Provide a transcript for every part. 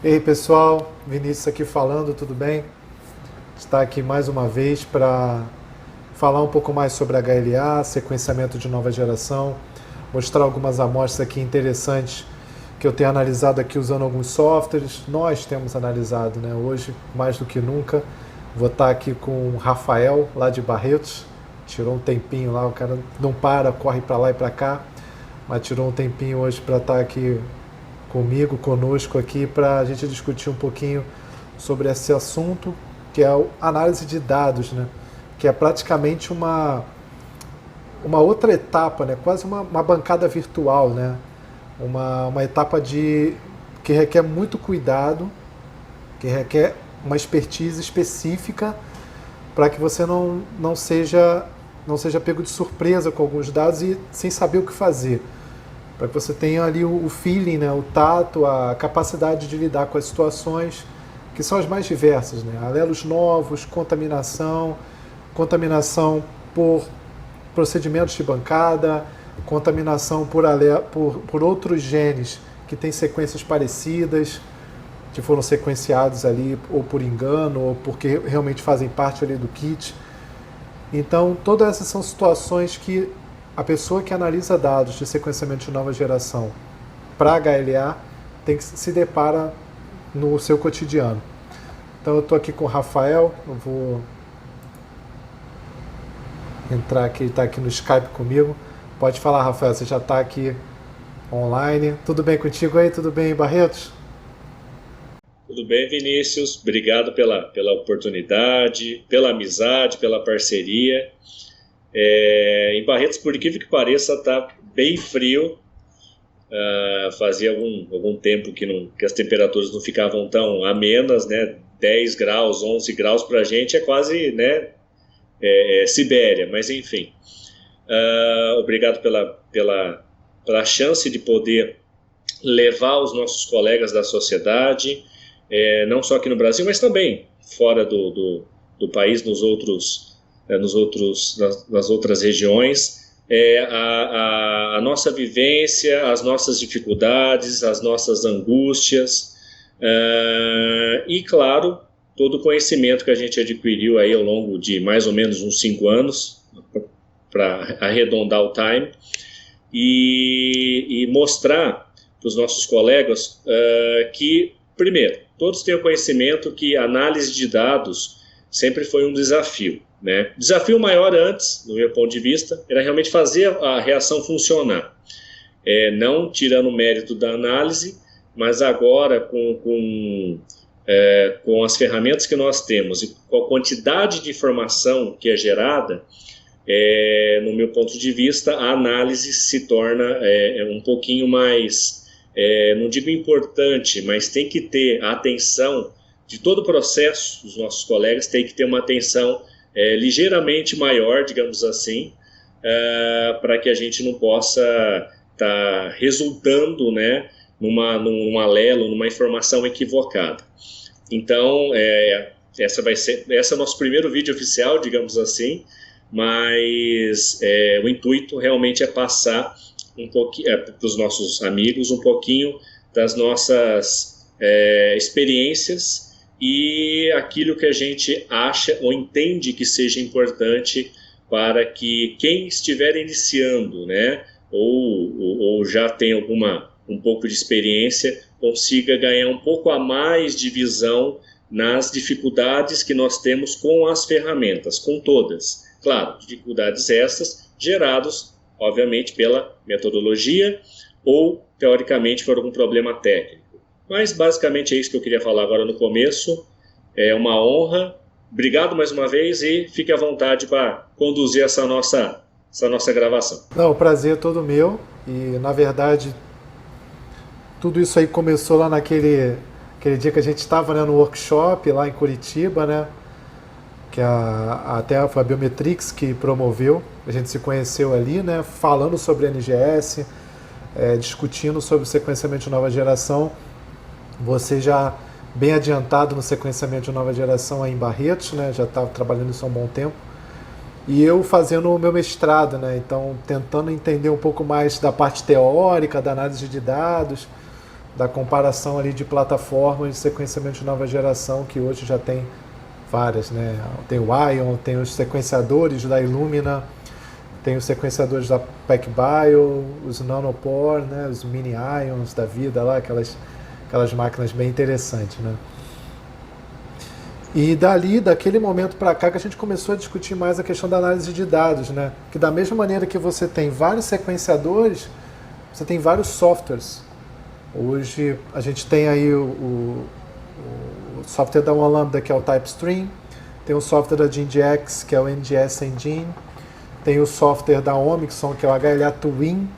E aí pessoal, Vinícius aqui falando, tudo bem? Está aqui mais uma vez para falar um pouco mais sobre HLA, sequenciamento de nova geração, mostrar algumas amostras aqui interessantes que eu tenho analisado aqui usando alguns softwares. Nós temos analisado, né? Hoje, mais do que nunca. Vou estar aqui com o Rafael, lá de Barretos. Tirou um tempinho lá, o cara não para, corre para lá e para cá, mas tirou um tempinho hoje para estar aqui comigo, conosco aqui, para a gente discutir um pouquinho sobre esse assunto, que é a análise de dados, né? Que é praticamente uma outra etapa, né? Quase uma bancada virtual, né? Uma etapa que requer muito cuidado, que requer uma expertise específica para que você não seja pego de surpresa com alguns dados e sem saber o que fazer, para que você tenha ali o feeling, né, o tato, a capacidade de lidar com as situações que são as mais diversas, né? Alelos novos, contaminação por procedimentos de bancada, contaminação por outros genes que têm sequências parecidas, que foram sequenciados ali ou por engano ou porque realmente fazem parte ali do kit. Então, todas essas são situações que a pessoa que analisa dados de sequenciamento de nova geração para HLA tem que se depara no seu cotidiano. Então, eu estou aqui com o Rafael, eu vou entrar aqui, ele está aqui no Skype comigo. Pode falar, Rafael, você já está aqui online. Tudo bem contigo aí? Tudo bem, Barretos? Tudo bem, Vinícius? Obrigado pela oportunidade, pela amizade, pela parceria. Em Barretos, por incrível que pareça, está bem frio. Fazia algum tempo que as temperaturas não ficavam tão amenas, né? 10 graus, 11 graus para a gente é quase, né, Sibéria, mas enfim. Obrigado pela chance de poder levar os nossos colegas da sociedade, não só aqui no Brasil, mas também fora do país, nas outras regiões, a nossa vivência, as nossas dificuldades, as nossas angústias, e, claro, todo o conhecimento que a gente adquiriu aí ao longo de mais ou menos uns 5 anos, para arredondar o time, e mostrar para os nossos colegas que, primeiro, todos têm o conhecimento que a análise de dados sempre foi um desafio, né? O desafio maior antes, no meu ponto de vista, era realmente fazer a reação funcionar. Não tirando o mérito da análise, mas agora com as ferramentas que nós temos e com a quantidade de informação que é gerada, no meu ponto de vista, a análise se torna um pouquinho mais, não digo importante, mas tem que ter a atenção de todo o processo. Os nossos colegas têm que ter uma atenção ligeiramente maior, digamos assim, para que a gente não possa estar resultando, né, num alelo, numa informação equivocada. Então, esse é o nosso primeiro vídeo oficial, digamos assim, mas o intuito realmente é passar um pouquinho para os nossos amigos um pouquinho das nossas experiências e aquilo que a gente acha ou entende que seja importante para que quem estiver iniciando, né, ou já tem um pouco de experiência, consiga ganhar um pouco a mais de visão nas dificuldades que nós temos com as ferramentas, com todas. Claro, dificuldades essas geradas, obviamente, pela metodologia ou, teoricamente, por algum problema técnico. Mas, basicamente, é isso que eu queria falar agora no começo. É uma honra. Obrigado mais uma vez e fique à vontade para conduzir essa nossa gravação. Não, o prazer é todo meu. E, na verdade, tudo isso aí começou lá aquele dia que a gente estava, né, no workshop lá em Curitiba, né? Que até foi a Biometrix que promoveu. A gente se conheceu ali, né? Falando sobre NGS, discutindo sobre o sequenciamento de nova geração. Você já bem adiantado no sequenciamento de nova geração aí em Barretos, né? Já estava trabalhando isso há um bom tempo. E eu fazendo o meu mestrado, né? Então, tentando entender um pouco mais da parte teórica, da análise de dados, da comparação ali de plataformas de sequenciamento de nova geração, que hoje já tem várias, né? Tem o Ion, tem os sequenciadores da Illumina, tem os sequenciadores da PacBio, os Nanopore, né? Os Mini Ions da vida lá, aquelas máquinas bem interessantes, né? E daquele momento para cá, que a gente começou a discutir mais a questão da análise de dados, né? Que da mesma maneira que você tem vários sequenciadores, você tem vários softwares. Hoje a gente tem aí o software da One Lambda, que é o TypeStream, tem o software da GenGX, que é o NGS Engine, tem o software da Omixon, que é o HLA Twin,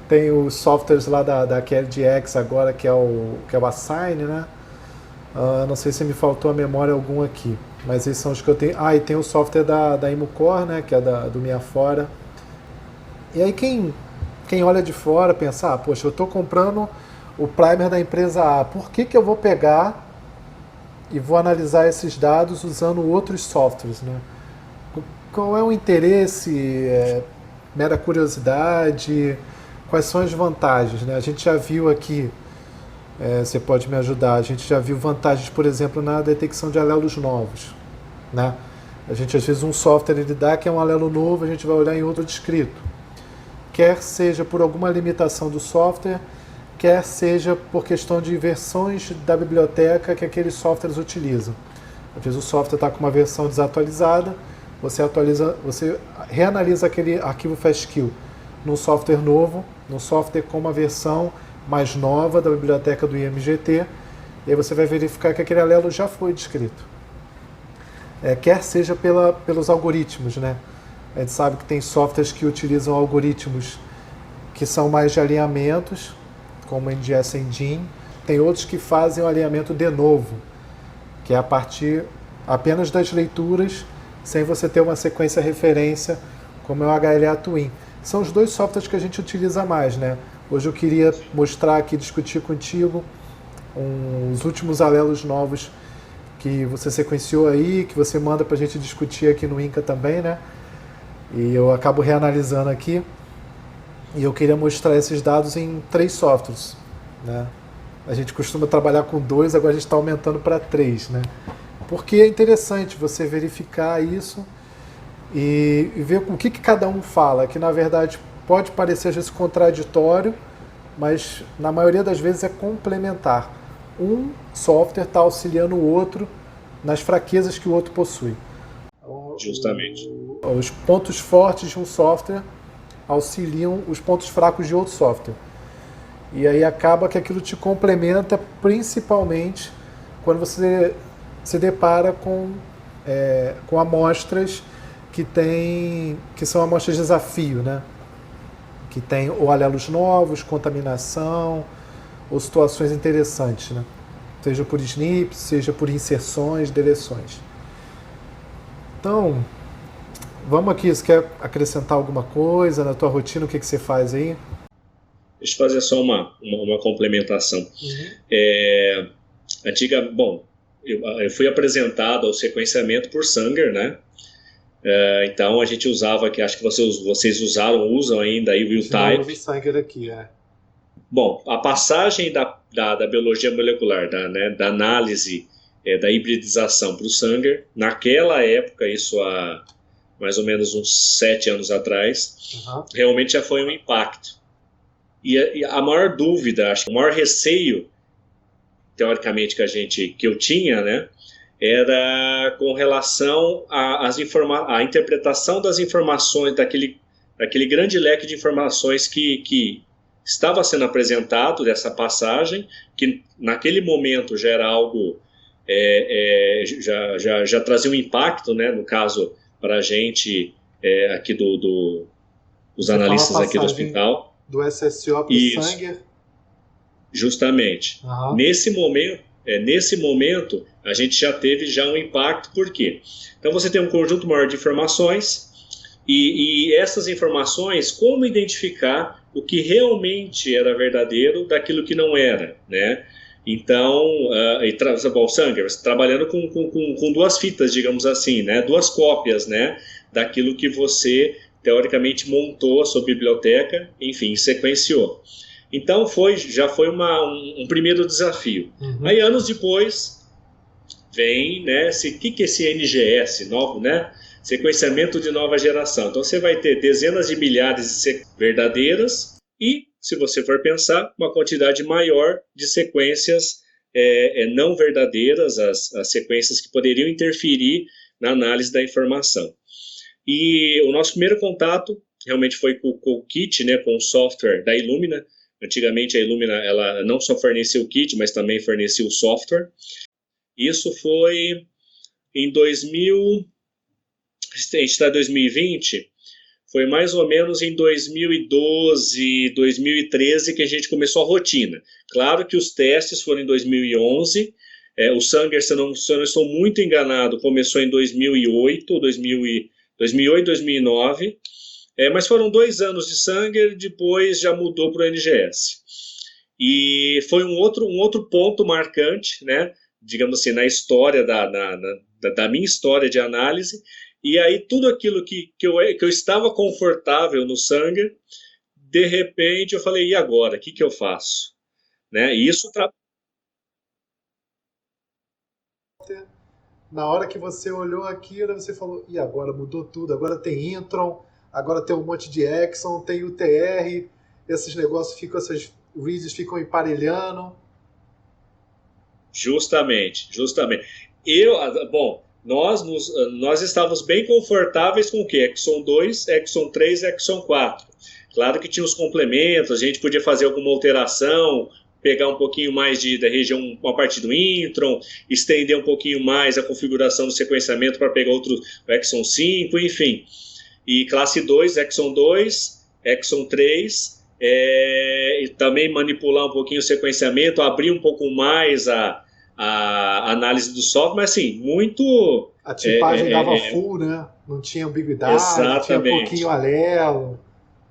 tem os softwares lá da QLDX agora, que é o Assign, né? Não sei se me faltou a memória algum aqui, mas esses são os que eu tenho. E tem o software da Imucore, né, que é do Minha Fora. E aí quem olha de fora pensa, poxa, eu estou comprando o primer da empresa A, por que eu vou pegar e vou analisar esses dados usando outros softwares, né? Qual é o interesse, mera curiosidade, quais são as vantagens, né? A gente já viu aqui, você pode me ajudar, a gente já viu vantagens, por exemplo, na detecção de alelos novos, né? A gente, às vezes, um software ele dá que é um alelo novo, a gente vai olhar em outro descrito. Quer seja por alguma limitação do software, quer seja por questão de versões da biblioteca que aqueles softwares utilizam. Às vezes o software está com uma versão desatualizada, você reanalisa aquele arquivo FASTQ num software novo, num software com uma versão mais nova da biblioteca do IMGT, e aí você vai verificar que aquele alelo já foi descrito. Quer seja pelos algoritmos, né? A gente sabe que tem softwares que utilizam algoritmos que são mais de alinhamentos, como o NGS Engine, tem outros que fazem o alinhamento de novo, que é a partir apenas das leituras, sem você ter uma sequência referência, como é o HLA Twin. São os dois softwares que a gente utiliza mais, né? Hoje eu queria mostrar aqui, discutir contigo os últimos alelos novos que você sequenciou aí, que você manda para a gente discutir aqui no INCA também, né? E eu acabo reanalisando aqui. E eu queria mostrar esses dados em 3 softwares, né? A gente costuma trabalhar com 2, agora a gente está aumentando para 3, né? Porque é interessante você verificar isso e ver o que cada um fala, que na verdade pode parecer às vezes contraditório, mas na maioria das vezes é complementar. Um software está auxiliando o outro nas fraquezas que o outro possui. Justamente. Os pontos fortes de um software auxiliam os pontos fracos de outro software. E aí acaba que aquilo te complementa, principalmente quando você se depara com amostras que são amostras de desafio, né? Que tem ou alelos novos, contaminação, ou situações interessantes, né? Seja por SNPs, seja por inserções, deleções. Então, vamos aqui, você quer acrescentar alguma coisa na tua rotina? O que você faz aí? Deixa eu fazer só uma complementação. Uhum. Eu fui apresentado ao sequenciamento por Sanger, né? Então a gente usava, que acho que vocês usam ainda aí o Will-Type. Eu vi Sanger aqui, Bom, a passagem da biologia molecular, da análise, da hibridização para o Sanger, naquela época, isso há mais ou menos uns 7 anos atrás, realmente já foi um impacto. E a maior dúvida, acho que o maior receio, teoricamente, que eu tinha, né, era com relação à interpretação das informações, daquele grande leque de informações que estava sendo apresentado dessa passagem, que naquele momento já era algo, já trazia um impacto, né, no caso, para a gente aqui dos analistas aqui do hospital. Do SSO para o Sanger? Justamente. Uhum. Nesse momento, a gente já teve um impacto. Por quê? Então você tem um conjunto maior de informações e essas informações, como identificar o que realmente era verdadeiro daquilo que não era, né? Então, bom, Sanger, você trabalhando com 2 fitas, digamos assim, né? 2 cópias, né? Daquilo que você teoricamente montou a sua biblioteca, enfim, sequenciou. Então já foi um primeiro desafio. Uhum. Aí anos depois vem, né, o que é esse NGS, novo, né? Sequenciamento de nova geração. Então você vai ter dezenas de milhares de verdadeiras e, se você for pensar, uma quantidade maior de sequências não verdadeiras, as sequências que poderiam interferir na análise da informação. E o nosso primeiro contato realmente foi com o kit, né, com o software da Illumina. Antigamente a Illumina ela não só fornecia o kit, mas também fornecia o software. Isso foi em 2000, a gente está em 2020, foi mais ou menos em 2012, 2013 que a gente começou a rotina. Claro que os testes foram em 2011, o Sanger, se eu não estou muito enganado, começou em 2008, 2009, mas foram 2 anos de Sanger, depois já mudou para o NGS. E foi um outro ponto marcante, né, digamos assim, na história da minha história de análise. E aí tudo aquilo que eu estava confortável no Sanger, de repente eu falei, e agora? O que eu faço? Né? E isso Na hora que você olhou aquilo, você falou, e agora? Mudou tudo, agora tem Intron, agora tem um monte de Exon, tem UTR, esses negócios essas reads ficam emparelhando. Justamente. Nós estávamos bem confortáveis com o quê? Exon 2, Exon 3, Exon 4. Claro que tinha os complementos, a gente podia fazer alguma alteração, pegar um pouquinho mais da região, uma parte do Intron, estender um pouquinho mais a configuração do sequenciamento para pegar o Exon 5, enfim. E classe 2, Exon 2, Exon 3, e também manipular um pouquinho o sequenciamento, abrir um pouco mais a análise do software, mas assim, muito... A tipagem dava full, né? Não tinha ambiguidade, exatamente. Tinha pouquinho alelo.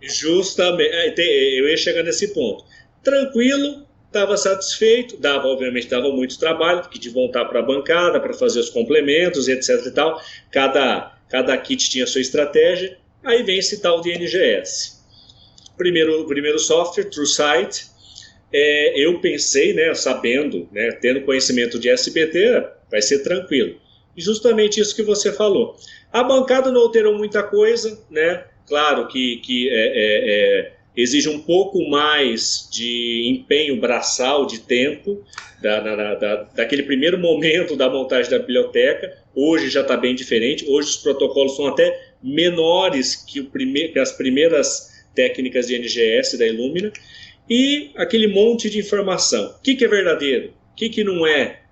Justamente, eu ia chegar nesse ponto. Tranquilo, estava satisfeito, obviamente dava muito trabalho, porque de voltar para a bancada, para fazer os complementos, etc e tal, cada kit tinha a sua estratégia, aí vem esse tal de NGS. Primeiro software, TrueSight, eu pensei, né, sabendo, né, tendo conhecimento de SBT, vai ser tranquilo. E justamente isso que você falou. A bancada não alterou muita coisa, né? Claro que exige um pouco mais de empenho braçal, de tempo, daquele primeiro momento da montagem da biblioteca. Hoje já está bem diferente. Hoje os protocolos são até menores que as primeiras técnicas de NGS da Illumina. E aquele monte de informação. O que é verdadeiro? O que não é?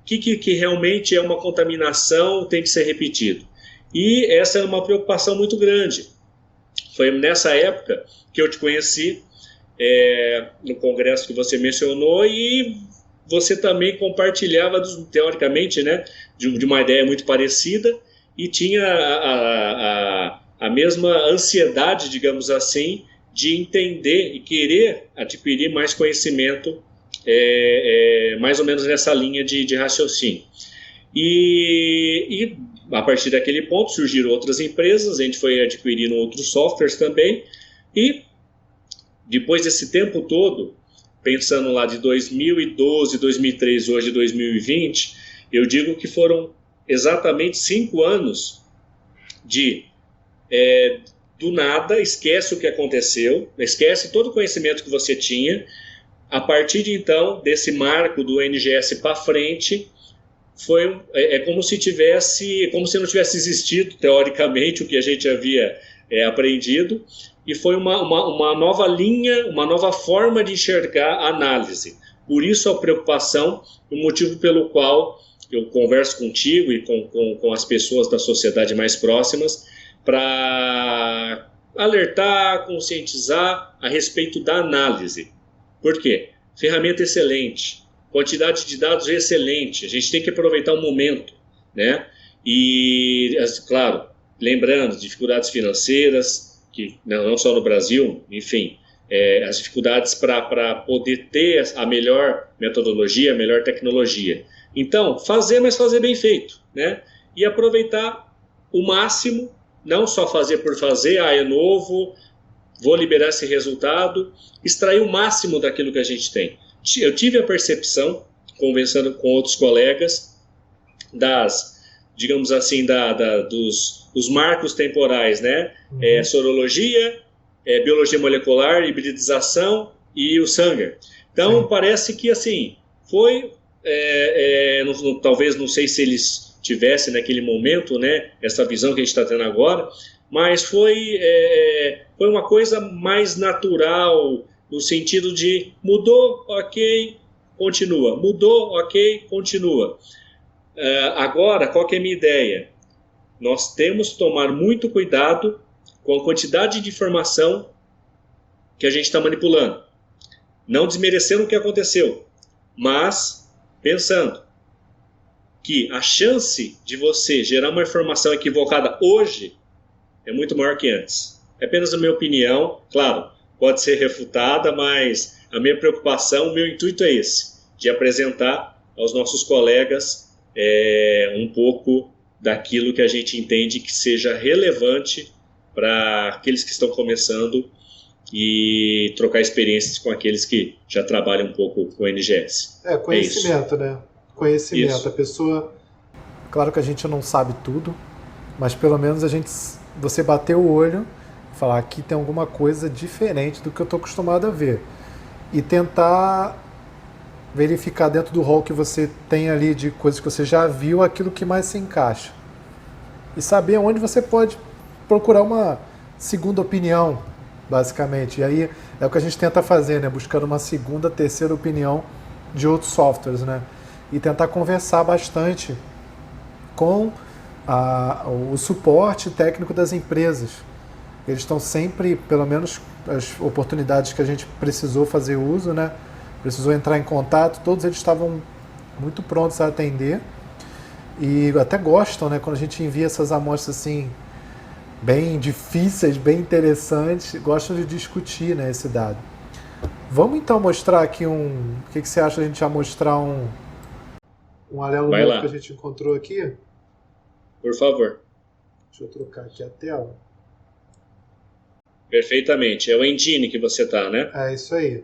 O que realmente é uma contaminação, tem que ser repetido? E essa é uma preocupação muito grande. Foi nessa época que eu te conheci, no congresso que você mencionou, e você também compartilhava, teoricamente, né, de uma ideia muito parecida, e tinha a mesma ansiedade, digamos assim, de entender e querer adquirir mais conhecimento, mais ou menos nessa linha de raciocínio. E a partir daquele ponto surgiram outras empresas, a gente foi adquirindo outros softwares também, e depois desse tempo todo, pensando lá de 2012, 2013, hoje 2020, eu digo que foram exatamente 5 anos do nada, esquece o que aconteceu, esquece todo o conhecimento que você tinha. A partir de então, desse marco do NGS para frente, como se não tivesse existido, teoricamente, o que a gente havia aprendido, e foi uma nova linha, uma nova forma de enxergar a análise. Por isso a preocupação, o motivo pelo qual eu converso contigo e com as pessoas da sociedade mais próximas, para alertar, conscientizar a respeito da análise. Por quê? Ferramenta excelente, quantidade de dados excelente, a gente tem que aproveitar o momento, né? E, claro, lembrando, dificuldades financeiras, que não só no Brasil, enfim, as dificuldades para poder ter a melhor metodologia, a melhor tecnologia. Então, mas fazer bem feito, né? E aproveitar o máximo. Não só fazer por fazer, é novo, vou liberar esse resultado, extrair o máximo daquilo que a gente tem. Eu tive a percepção, conversando com outros colegas, digamos assim, dos marcos temporais, né? Sorologia, biologia molecular, hibridização e o Sanger. Então, sim, parece que, assim, foi, talvez, não sei se eles tivessem naquele momento, né, essa visão que a gente está tendo agora, mas foi uma coisa mais natural, no sentido de mudou, ok, continua, mudou, ok, continua. Agora, qual que é a minha ideia? Nós temos que tomar muito cuidado com a quantidade de informação que a gente está manipulando. Não desmerecendo o que aconteceu, mas pensando que a chance de você gerar uma informação equivocada hoje é muito maior que antes. É apenas a minha opinião, claro, pode ser refutada, mas a minha preocupação, o meu intuito é esse, de apresentar aos nossos colegas um pouco daquilo que a gente entende que seja relevante para aqueles que estão começando e trocar experiências com aqueles que já trabalham um pouco com o NGS. Conhecimento, né? Conhecimento. Isso. A pessoa... Claro que a gente não sabe tudo, mas pelo menos você bater o olho e falar, aqui tem alguma coisa diferente do que eu estou acostumado a ver. E tentar verificar dentro do rol que você tem ali de coisas que você já viu, aquilo que mais se encaixa. E saber onde você pode procurar uma segunda opinião, basicamente. E aí é o que a gente tenta fazer, né? Buscando uma segunda, terceira opinião de outros softwares, né? E tentar conversar bastante com o suporte técnico das empresas. Eles estão sempre, pelo menos as oportunidades que a gente precisou fazer uso, né? Precisou entrar em contato, todos eles estavam muito prontos a atender e até gostam, né? Quando a gente envia essas amostras assim, bem difíceis, bem interessantes, gostam de discutir, né, esse dado. Vamos então mostrar aqui o que você acha de a gente já mostrar um alelo novo que a gente encontrou aqui? Por favor. Deixa eu trocar aqui a tela. Perfeitamente. É o Engine que você está, né? É isso aí.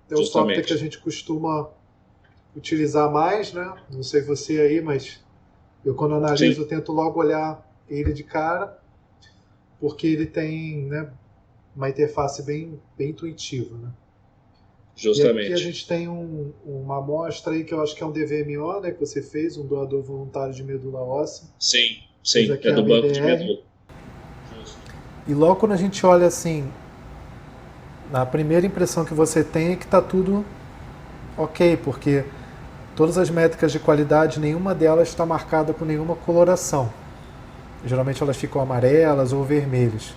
É um software que a gente costuma utilizar mais, né? Não sei você aí, mas eu quando analiso, eu tento logo olhar ele de cara, porque ele tem, né, uma interface bem intuitiva, né? Justamente. E aqui a gente tem uma amostra aí que eu acho que é um DVMO, né, que você fez, um doador voluntário de medula óssea. Sim, é do banco de medula. E logo quando a gente olha assim, a primeira impressão que você tem é que está tudo ok, porque todas as métricas de qualidade, nenhuma delas está marcada com nenhuma coloração. Geralmente elas ficam amarelas ou vermelhas.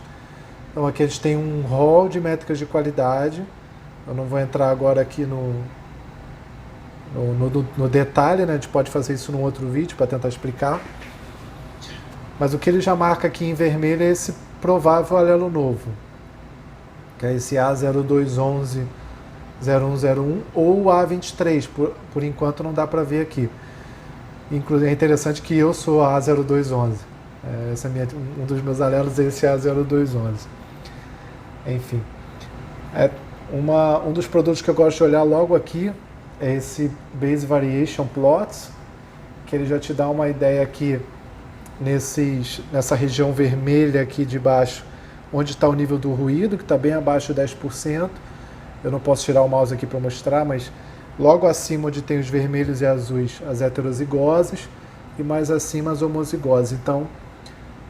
Então aqui a gente tem um rol de métricas de qualidade. Eu não vou entrar agora aqui no detalhe, né? A gente pode fazer isso num outro vídeo para tentar explicar. Mas o que ele já marca aqui em vermelho é esse provável alelo novo, que é esse A0211-0101 ou o A23, por enquanto não dá para ver aqui. Inclusive é interessante que eu sou a A0211. Esse é um dos meus alelos, esse é A0211. Enfim, um dos produtos que eu gosto de olhar logo aqui é esse Base Variation Plots, que ele já te dá uma ideia aqui nessa região vermelha aqui de baixo, onde está o nível do ruído, que está bem abaixo de 10%. Eu não posso tirar o mouse aqui para mostrar, mas logo acima onde tem os vermelhos e azuis, as heterozigoses, e mais acima as homozigoses. Então,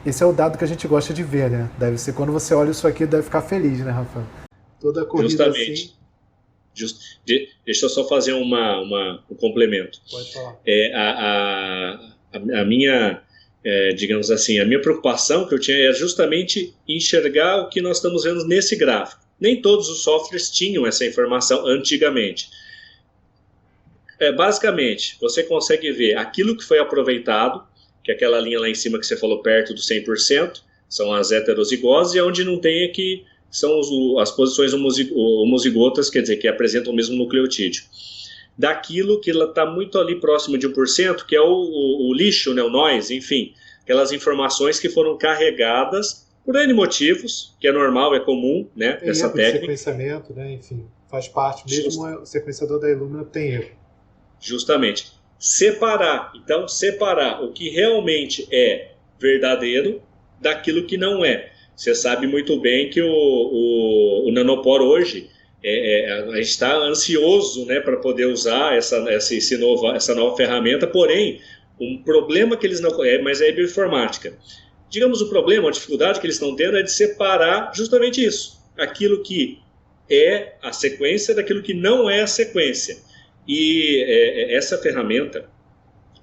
esse é o dado que a gente gosta de ver, né? Deve ser, quando você olha isso aqui, deve ficar feliz, né, Rafael? Toda a corrida. Justamente. Assim... Deixa eu só fazer um complemento. Pode falar. A minha... digamos assim, a minha preocupação que eu tinha era justamente enxergar o que nós estamos vendo nesse gráfico. Nem todos os softwares tinham essa informação antigamente. Basicamente, você consegue ver aquilo que foi aproveitado, que é aquela linha lá em cima que você falou perto do 100%, são as heterozigoses, e onde não tem aqui são as posições homozigotas, quer dizer, que apresentam o mesmo nucleotídeo. Daquilo que está muito ali próximo de 1%, que é o lixo, né, o noise, enfim, aquelas informações que foram carregadas Por N motivos, que é normal, é comum, né, Tem dessa erro de técnica. sequenciamento, né? Enfim, faz parte, mesmo o sequenciador da Illumina tem erro. Justamente. Separar. Então, separar o que realmente é verdadeiro daquilo que não é. Você sabe muito bem que o Nanopore hoje, a gente está ansioso, né, para poder usar essa nova ferramenta, porém, um problema que eles não... mas é bioinformática. Digamos, o problema, a dificuldade que eles estão tendo é de separar justamente isso. Aquilo que é a sequência daquilo que não é a sequência. E essa ferramenta,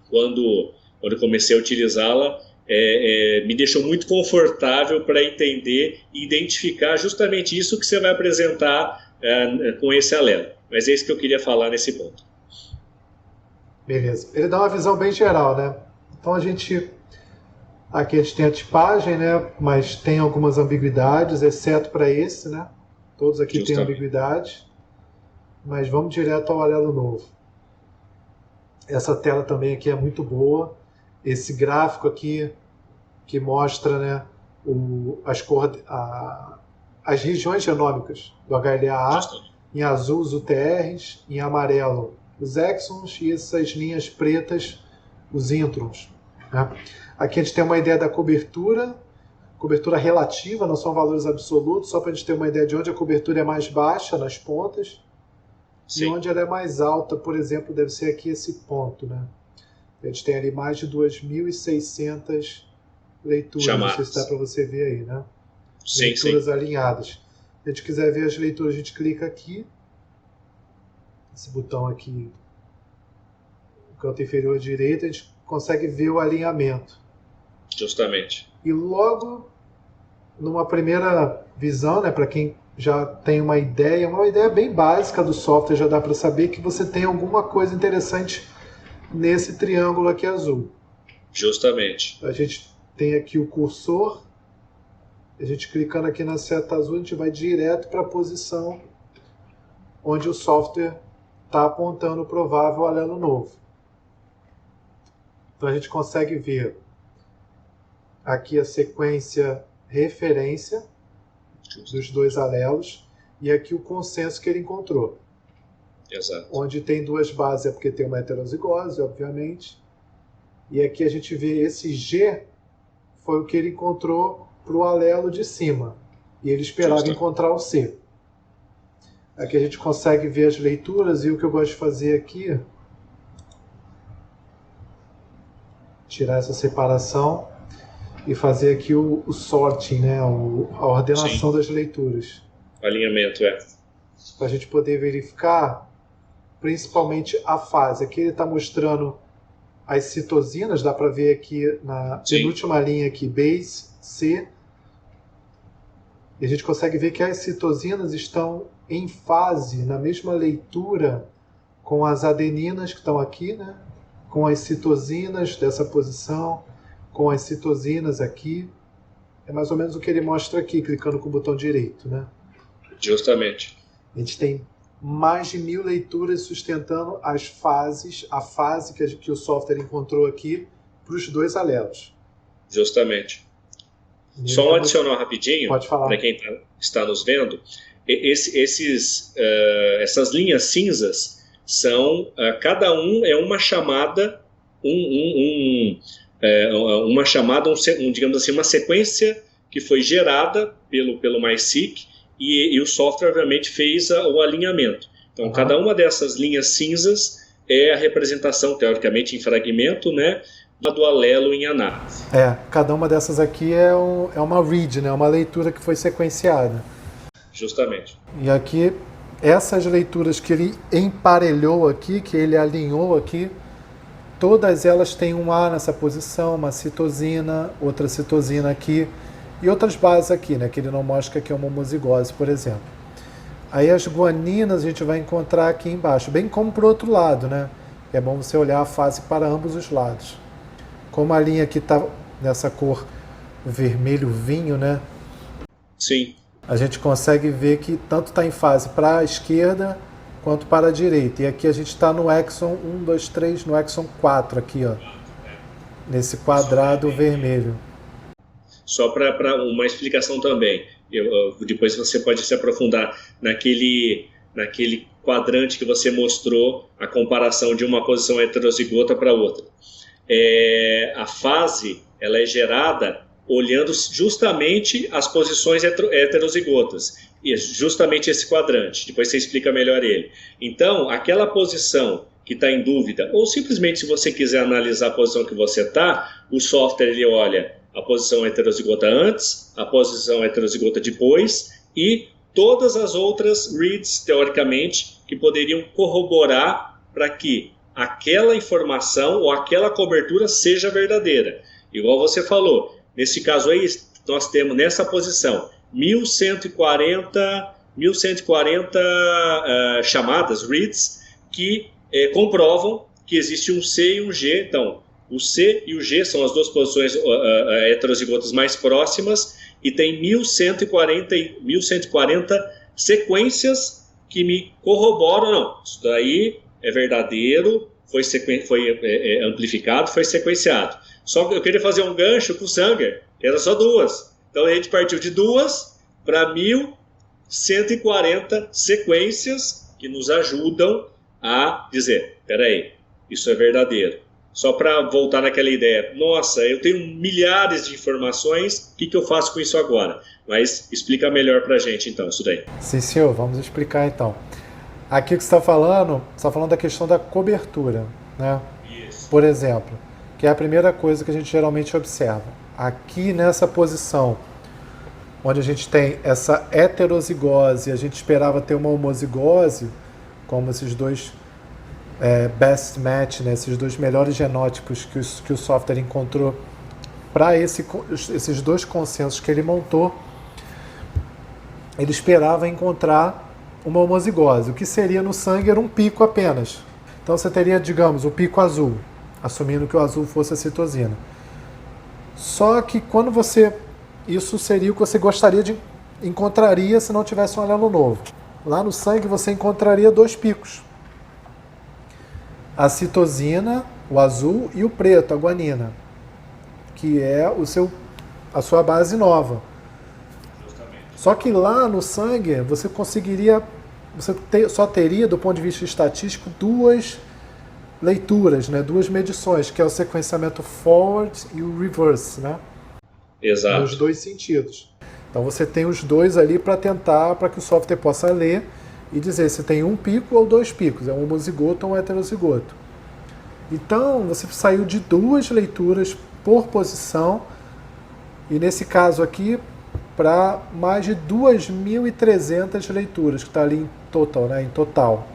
quando eu comecei a utilizá-la, me deixou muito confortável para entender e identificar justamente isso que você vai apresentar com esse alelo. Mas é isso que eu queria falar nesse ponto. Beleza. Ele dá uma visão bem geral, né? Então aqui a gente tem a tipagem, né? Mas tem algumas ambiguidades, exceto para esse, né? Todos aqui têm ambiguidade. Mas vamos direto ao alelo novo. Essa tela também aqui é muito boa. Esse gráfico aqui que mostra, né, as regiões genômicas do HLA-A. Em azul os UTRs, em amarelo os exons e essas linhas pretas os introns. Né? Aqui a gente tem uma ideia da cobertura relativa, não são valores absolutos, só para a gente ter uma ideia de onde a cobertura é mais baixa nas pontas. Sim. E onde ela é mais alta, por exemplo, deve ser aqui esse ponto. Né? A gente tem ali mais de 2.600 leituras, chamadas. Não sei se dá para você ver aí, né? Sim, leituras alinhadas. Se a gente quiser ver as leituras, a gente clica aqui. Esse botão aqui, no canto inferior direito, a gente consegue ver o alinhamento. Justamente. E logo, numa primeira visão, né, para quem já tem uma ideia bem básica do software, já dá para saber que você tem alguma coisa interessante nesse triângulo aqui azul. Justamente. A gente tem aqui o cursor, a gente clicando aqui na seta azul, a gente vai direto para a posição onde o software está apontando o provável alelo novo. Então a gente consegue ver aqui a sequência referência dos dois alelos e aqui o consenso que ele encontrou. Exato. Onde tem duas bases é porque tem uma heterozigose, obviamente. E aqui a gente vê esse G foi o que ele encontrou para o alelo de cima. E ele esperava encontrar o C. Aqui a gente consegue ver as leituras e o que eu gosto de fazer aqui, tirar essa separação e fazer aqui o sorting, né? A ordenação das leituras. Alinhamento, para a gente poder verificar principalmente a fase. Aqui ele está mostrando as citosinas, dá para ver aqui na penúltima linha aqui, base C. E a gente consegue ver que as citosinas estão em fase, na mesma leitura com as adeninas que estão aqui, né? Com as citosinas dessa posição, com as citosinas aqui. É mais ou menos o que ele mostra aqui, clicando com o botão direito, né? Justamente. A gente tem mais de 1000 leituras sustentando a fase que o software encontrou aqui para os dois alelos. Justamente. Só um adicional rapidinho, para quem está nos vendo. Essas linhas cinzas são, cada um é uma chamada, digamos assim, uma sequência que foi gerada pelo MySeq e o software, obviamente, fez o alinhamento. Então, cada uma dessas linhas cinzas é a representação, teoricamente, em fragmento, né, do alelo em análise. Cada uma dessas aqui é uma read, né, uma leitura que foi sequenciada. Justamente. E aqui, essas leituras que ele emparelhou aqui, que ele alinhou aqui, todas elas têm um A nessa posição, uma citosina, outra citosina aqui, e outras bases aqui, né, que ele não mostra que é uma homozigose, por exemplo. Aí as guaninas a gente vai encontrar aqui embaixo, bem como para o outro lado, né? É bom você olhar a fase para ambos os lados. Como a linha aqui está nessa cor vermelho vinho, né? Sim. A gente consegue ver que tanto está em fase para a esquerda quanto para a direita. E aqui a gente está no exon 1, 2, 3, no exon 4 aqui, ó. Nesse quadrado vermelho. só para uma explicação também. Depois você pode se aprofundar naquele quadrante que você mostrou a comparação de uma posição heterozigota para outra. A fase ela é gerada olhando justamente as posições heterozigotas, e justamente esse quadrante, depois você explica melhor ele. Então, aquela posição que está em dúvida, ou simplesmente se você quiser analisar a posição que você está, o software ele olha a posição heterozigota antes, a posição heterozigota depois, e todas as outras reads, teoricamente, que poderiam corroborar para que aquela informação ou aquela cobertura seja verdadeira. Igual você falou, nesse caso aí, nós temos nessa posição 1140 chamadas, reads, que comprovam que existe um C e um G. Então, o C e o G são as duas posições heterozigotas mais próximas, e tem 1140 sequências que me corroboram, não, isso daí é verdadeiro, foi amplificado, foi sequenciado. Só que eu queria fazer um gancho com o Sanger, que era só duas. Então a gente partiu de duas para 1140 sequências que nos ajudam a dizer, peraí, isso é verdadeiro. Só para voltar naquela ideia, nossa, eu tenho milhares de informações, o que eu faço com isso agora? Mas explica melhor para a gente então, isso daí. Sim, senhor, vamos explicar então. Aqui que você está falando da questão da cobertura, né? Isso. Por exemplo, que é a primeira coisa que a gente geralmente observa. Aqui nessa posição, onde a gente tem essa heterozigose, a gente esperava ter uma homozigose, como esses dois best match, né? Esses dois melhores genótipos que o software encontrou para esses dois consensos que ele montou, ele esperava encontrar uma homozigose. O que seria no sangue era um pico apenas. Então você teria, digamos, o pico azul, assumindo que o azul fosse a citosina. Só que quando isso seria o que você encontraria se não tivesse um alelo novo. Lá no sangue você encontraria dois picos. A citosina, o azul, e o preto, a guanina, que é a sua base nova. Só que lá no sangue você só teria, do ponto de vista estatístico, duas leituras, né? Duas medições, que é o sequenciamento forward e o reverse, né? Exato. Nos dois sentidos. Então você tem os dois ali para que o software possa ler e dizer se tem um pico ou dois picos, é um homozigoto ou um heterozigoto. Então você saiu de duas leituras por posição, e nesse caso aqui, para mais de 2.300 leituras, que está ali em total, né? Em total.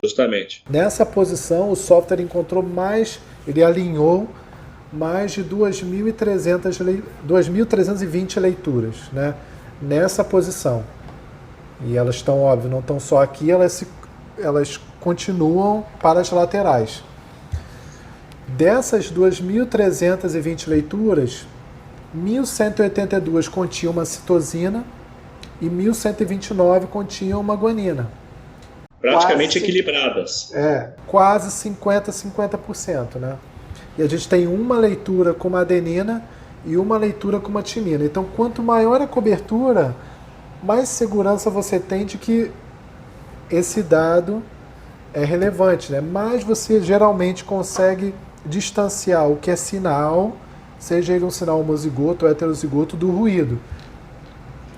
Justamente. Nessa posição, o software encontrou ele alinhou mais de 2.320 leituras, né? Nessa posição. E elas estão, óbvio, não estão só aqui, elas continuam para as laterais. Dessas 2.320 leituras, 1.182 continham uma citosina e 1.129 continham uma guanina. Praticamente equilibradas. Quase 50%, né? E a gente tem uma leitura com uma adenina e uma leitura com uma timina. Então, quanto maior a cobertura, mais segurança você tem de que esse dado é relevante, né? Mais você geralmente consegue distanciar o que é sinal, seja ele um sinal homozigoto ou heterozigoto, do ruído.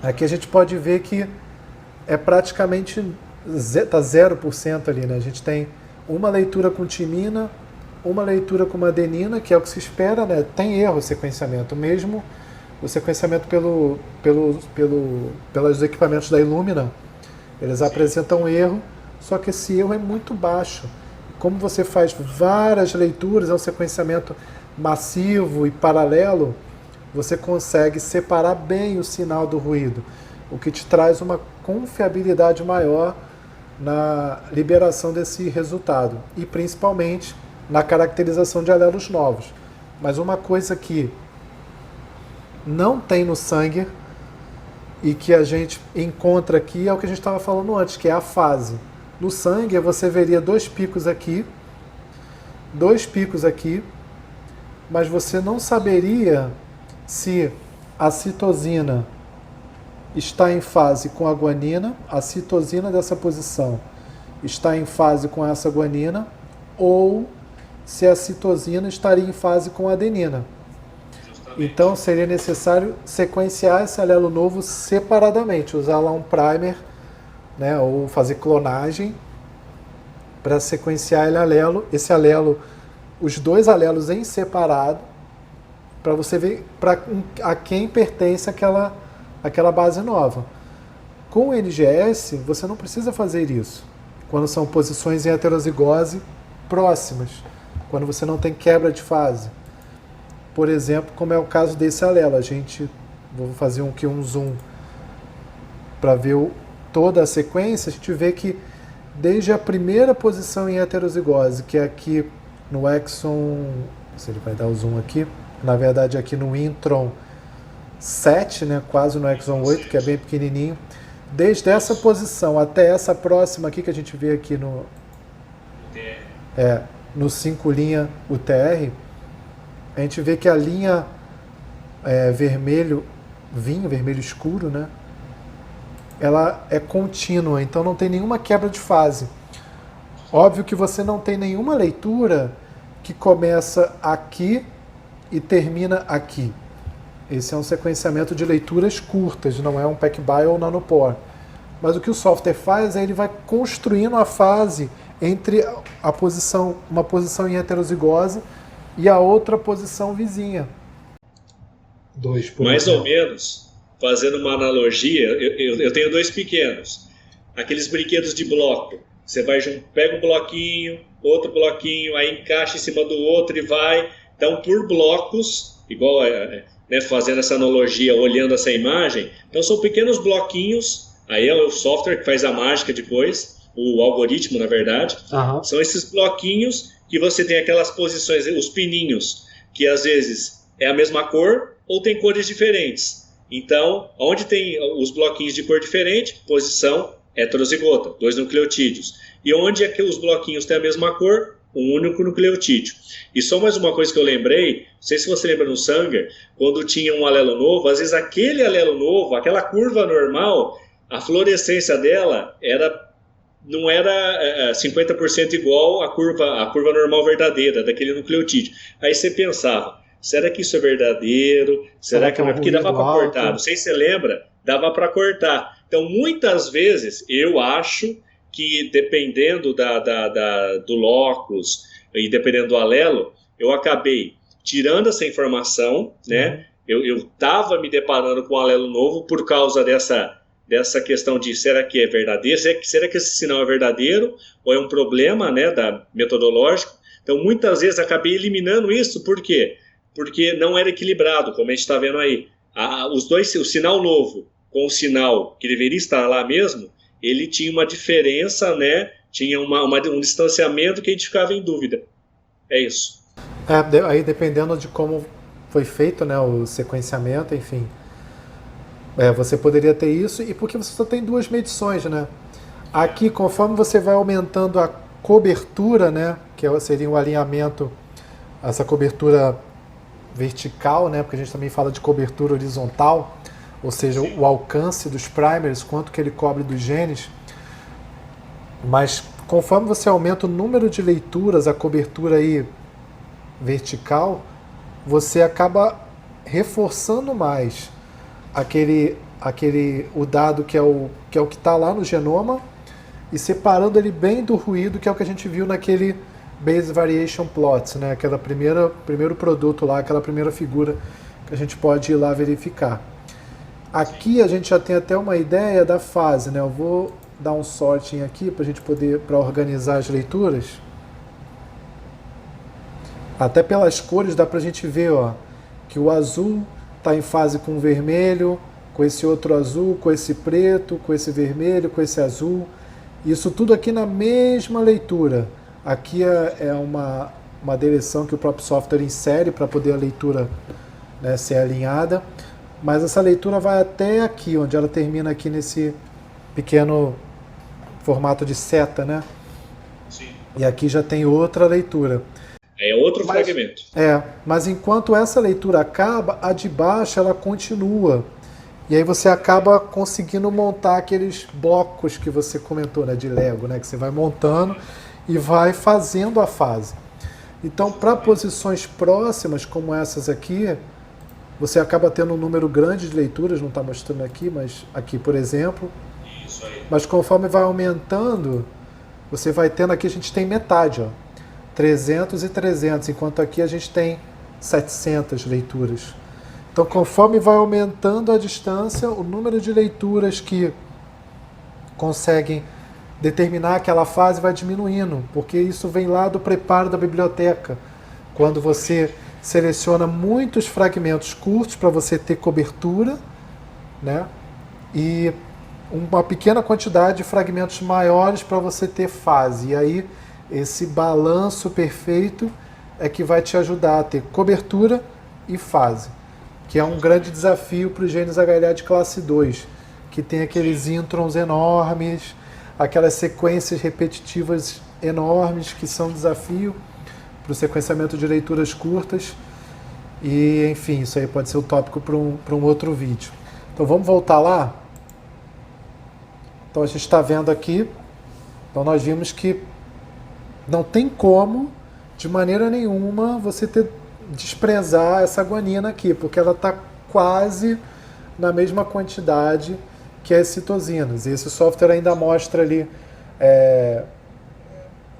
Aqui a gente pode ver que é praticamente está 0% ali, né? A gente tem uma leitura com timina, uma leitura com uma adenina, que é o que se espera, né? Tem erro o sequenciamento, mesmo o sequenciamento pelos equipamentos da Illumina, eles apresentam erro, só que esse erro é muito baixo. Como você faz várias leituras, é um sequenciamento massivo e paralelo, você consegue separar bem o sinal do ruído, o que te traz uma confiabilidade maior na liberação desse resultado e principalmente na caracterização de alelos novos. Mas uma coisa que não tem no sangue e que a gente encontra aqui é o que a gente estava falando antes, que é a fase. No sangue você veria dois picos aqui, mas você não saberia se a citosina está em fase com a guanina, a citosina dessa posição está em fase com essa guanina, ou se a citosina estaria em fase com a adenina. Então seria necessário sequenciar esse alelo novo separadamente, usar lá um primer, né, ou fazer clonagem para sequenciar esse alelo, os dois alelos em separado, para você ver a quem pertence aquela base nova. Com o NGS, você não precisa fazer isso, quando são posições em heterozigose próximas, quando você não tem quebra de fase. Por exemplo, como é o caso desse alelo. Vou fazer um zoom para ver toda a sequência. A gente vê que desde a primeira posição em heterozigose, que é aqui no exon, se ele vai dar o zoom aqui, na verdade aqui no intron 7, né, quase no exon 8, que é bem pequenininho, desde essa posição até essa próxima aqui que a gente vê aqui no 5' UTR, a gente vê que a linha vermelho escuro, né, ela é contínua, então não tem nenhuma quebra de fase. Óbvio que você não tem nenhuma leitura que começa aqui e termina aqui. Esse é um sequenciamento de leituras curtas, não é um PacBio ou nanopore. Mas o que o software faz é ele vai construindo a fase entre uma posição em heterozigose e a outra posição vizinha. Mais ou menos, fazendo uma analogia, eu tenho dois pequenos, aqueles brinquedos de bloco. Você pega um bloquinho, outro bloquinho, aí encaixa em cima do outro e vai. Então, por blocos, igual né, fazendo essa analogia, olhando essa imagem, então são pequenos bloquinhos, aí é o software que faz a mágica depois, o algoritmo, na verdade. Uhum. São esses bloquinhos que você tem aquelas posições, os pininhos, que às vezes é a mesma cor ou tem cores diferentes. Então, onde tem os bloquinhos de cor diferente, posição heterozigota, 2 nucleotídeos. E onde é que os bloquinhos têm a mesma cor, um único nucleotídeo. E só mais uma coisa que eu lembrei, não sei se você lembra no Sanger, quando tinha um alelo novo, às vezes aquele alelo novo, aquela curva normal, a fluorescência dela não era 50% igual à curva normal verdadeira daquele nucleotídeo. Aí você pensava, será que isso é verdadeiro? Será que não é? Porque dava para cortar. Não sei se você lembra, dava para cortar. Então, muitas vezes, eu acho que dependendo do locus e dependendo do alelo, eu acabei tirando essa informação, né? Eu estava me deparando com um alelo novo por causa dessa questão de será que é verdadeiro? Será que esse sinal é verdadeiro? Ou é um problema, né, metodológico? Então, muitas vezes, acabei eliminando isso. Por quê? Porque não era equilibrado, como a gente está vendo aí. O sinal novo com o sinal que deveria estar lá mesmo, ele tinha uma diferença, né? Tinha um distanciamento que a gente ficava em dúvida. É isso. Aí dependendo de como foi feito, né, o sequenciamento, enfim, você poderia ter isso, e porque você só tem 2 medições, né? Aqui, conforme você vai aumentando a cobertura, né, que seria um alinhamento, essa cobertura vertical, né, porque a gente também fala de cobertura horizontal, ou seja, o alcance dos primers, quanto que ele cobre dos genes, mas conforme você aumenta o número de leituras, a cobertura aí vertical, você acaba reforçando mais o dado que é o que está lá no genoma e separando ele bem do ruído, que é o que a gente viu naquele Base Variation Plots, né, primeiro produto lá, aquela primeira figura que a gente pode ir lá verificar. Aqui a gente já tem até uma ideia da fase, né? Eu vou dar um sorting aqui para organizar as leituras. Até pelas cores dá para a gente ver, ó, que o azul está em fase com o vermelho, com esse outro azul, com esse preto, com esse vermelho, com esse azul. Isso tudo aqui na mesma leitura. Aqui é uma direção que o próprio software insere para poder a leitura, né, ser alinhada. Mas essa leitura vai até aqui, onde ela termina aqui nesse pequeno formato de seta, né? Sim. E aqui já tem outra leitura. É outro fragmento. Mas enquanto essa leitura acaba, a de baixo ela continua. E aí você acaba conseguindo montar aqueles blocos que você comentou, né, de Lego, né, que você vai montando e vai fazendo a fase. Então, para posições próximas, como essas aqui, você acaba tendo um número grande de leituras, não está mostrando aqui, mas aqui, por exemplo. Isso aí. Mas conforme vai aumentando, você vai tendo, aqui a gente tem metade, ó, 300 e 300, enquanto aqui a gente tem 700 leituras. Então, conforme vai aumentando a distância, o número de leituras que conseguem determinar aquela fase vai diminuindo, porque isso vem lá do preparo da biblioteca. Quando você seleciona muitos fragmentos curtos para você ter cobertura, né? E uma pequena quantidade de fragmentos maiores para você ter fase. E aí, esse balanço perfeito é que vai te ajudar a ter cobertura e fase, que é um grande desafio para os genes HLA de classe 2, que tem aqueles introns enormes, aquelas sequências repetitivas enormes, que são um desafio para o sequenciamento de leituras curtas. E, enfim, isso aí pode ser um tópico para um outro vídeo. Então, vamos voltar lá? Então, a gente está vendo aqui, então nós vimos que não tem como, de maneira nenhuma, você desprezar essa guanina aqui, porque ela está quase na mesma quantidade que as citosinas. E esse software ainda mostra ali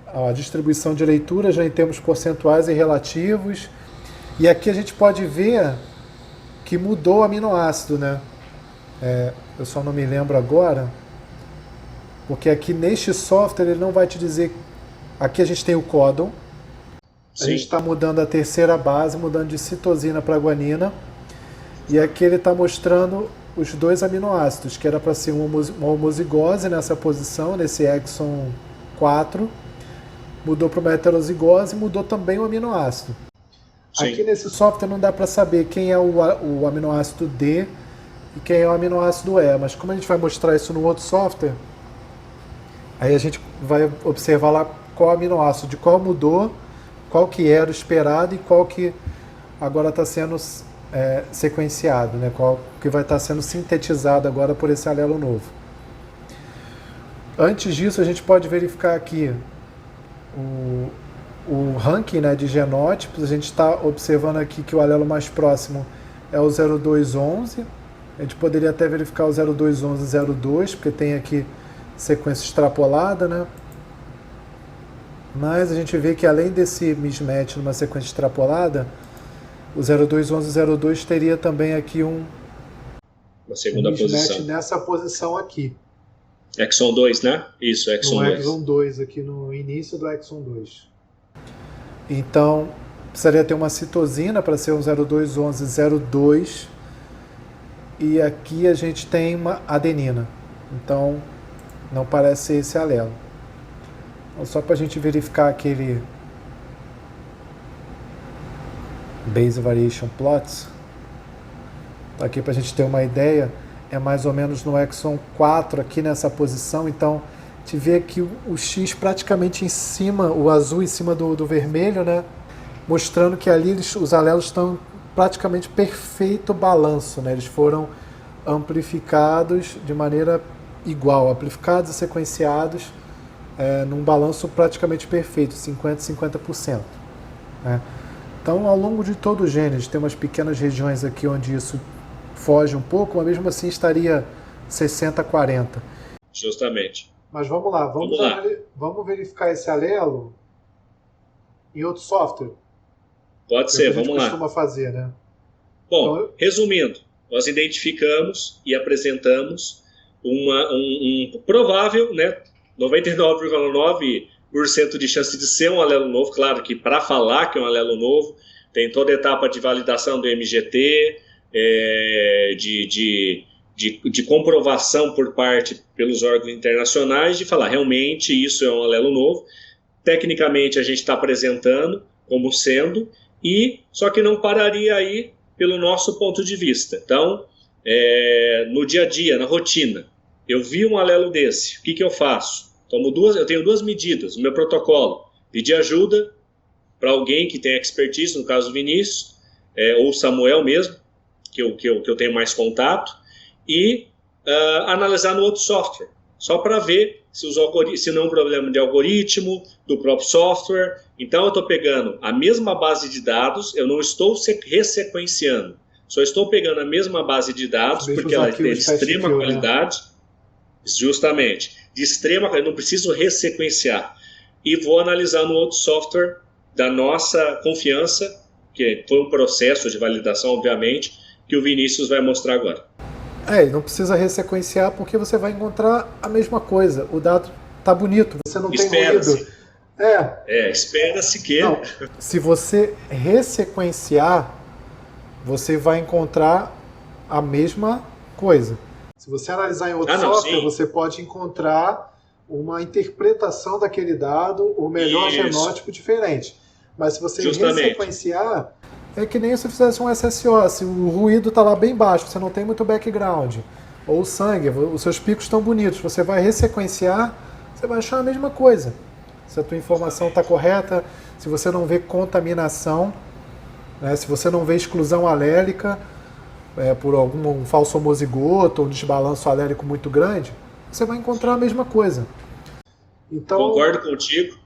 a distribuição de leituras já em termos percentuais e relativos. E aqui a gente pode ver que mudou o aminoácido, né? Eu só não me lembro agora, porque aqui neste software ele não vai te dizer. Aqui a gente tem o códon. A gente está mudando a terceira base, mudando de citosina para guanina. E aqui ele está mostrando os dois aminoácidos, que era para ser uma homozigose nessa posição, nesse exon 4. Mudou para uma heterozigose e mudou também o aminoácido. Sim. Aqui nesse software não dá para saber quem é o aminoácido D e quem é o aminoácido E. Mas como a gente vai mostrar isso no outro software, aí a gente vai observar lá qual aminoácido, de qual mudou, qual que era o esperado e qual que agora está sendo sequenciado, né? Qual que vai estar sendo sintetizado agora por esse alelo novo. Antes disso, a gente pode verificar aqui o ranking, né, de genótipos. A gente está observando aqui que o alelo mais próximo é o 0211. A gente poderia até verificar o 0211-02, porque tem aqui sequência extrapolada, né? Mas a gente vê que além desse mismatch numa sequência extrapolada, o 0211-02 teria também aqui uma segunda posição nessa posição aqui. Exon 2, né? Isso, Exon 2. No Exon 2, aqui no início do Exon 2. Então, precisaria ter uma citosina para ser um 0211-02. E aqui a gente tem uma adenina. Então, não parece ser esse alelo. Então, só para a gente verificar aquele Base Variation Plots, aqui para a gente ter uma ideia, é mais ou menos no Exon 4 aqui nessa posição. Então a gente vê aqui o X praticamente em cima, o azul em cima do vermelho, né? Mostrando que ali os alelos estão praticamente perfeito balanço, né? Eles foram amplificados de maneira igual, amplificados e sequenciados num balanço praticamente perfeito, 50-50%. Né? Então, ao longo de todo o gene, a gente tem umas pequenas regiões aqui onde isso foge um pouco, mas mesmo assim estaria 60-40. Justamente. Mas vamos lá, vamos verificar esse alelo em outro software. Pode ser, vamos lá. Costuma fazer, né? Bom, então, resumindo, nós identificamos e apresentamos um provável, né, 99,9% de chance de ser um alelo novo. Claro que para falar que é um alelo novo, tem toda a etapa de validação do MGT, de comprovação pelos órgãos internacionais, de falar realmente isso é um alelo novo. Tecnicamente a gente está apresentando como sendo, só que não pararia aí pelo nosso ponto de vista. Então, no dia a dia, na rotina, eu vi um alelo desse, o que eu faço? Eu tenho duas medidas no meu protocolo: pedir ajuda para alguém que tem expertise, no caso do Vinícius, ou Samuel mesmo, que eu tenho mais contato, e analisar no outro software, só para ver se não é um problema de algoritmo, do próprio software. Então eu estou pegando a mesma base de dados, eu não estou ressequenciando, só estou pegando a mesma base de dados, porque ela é de extrema qualidade, justamente, de extrema qualidade, não preciso ressequenciar, e vou analisar no outro software da nossa confiança, que foi um processo de validação, obviamente, que o Vinícius vai mostrar agora. Não precisa ressequenciar porque você vai encontrar a mesma coisa. O dado tá bonito, você não tem ruído. Espera-se que... Não, se você ressequenciar, você vai encontrar a mesma coisa. Se você analisar em outro software, você pode encontrar uma interpretação daquele dado, ou melhor, genótipo diferente. Mas se você ressequenciar, é que nem se fizesse um SSO, se o ruído está lá bem baixo, você não tem muito background, ou o sangue, os seus picos estão bonitos, você vai ressequenciar, você vai achar a mesma coisa. Se a tua informação está correta, se você não vê contaminação, né, se você não vê exclusão alélica por algum falso homozigoto ou desbalanço alélico muito grande, você vai encontrar a mesma coisa. Então, concordo contigo.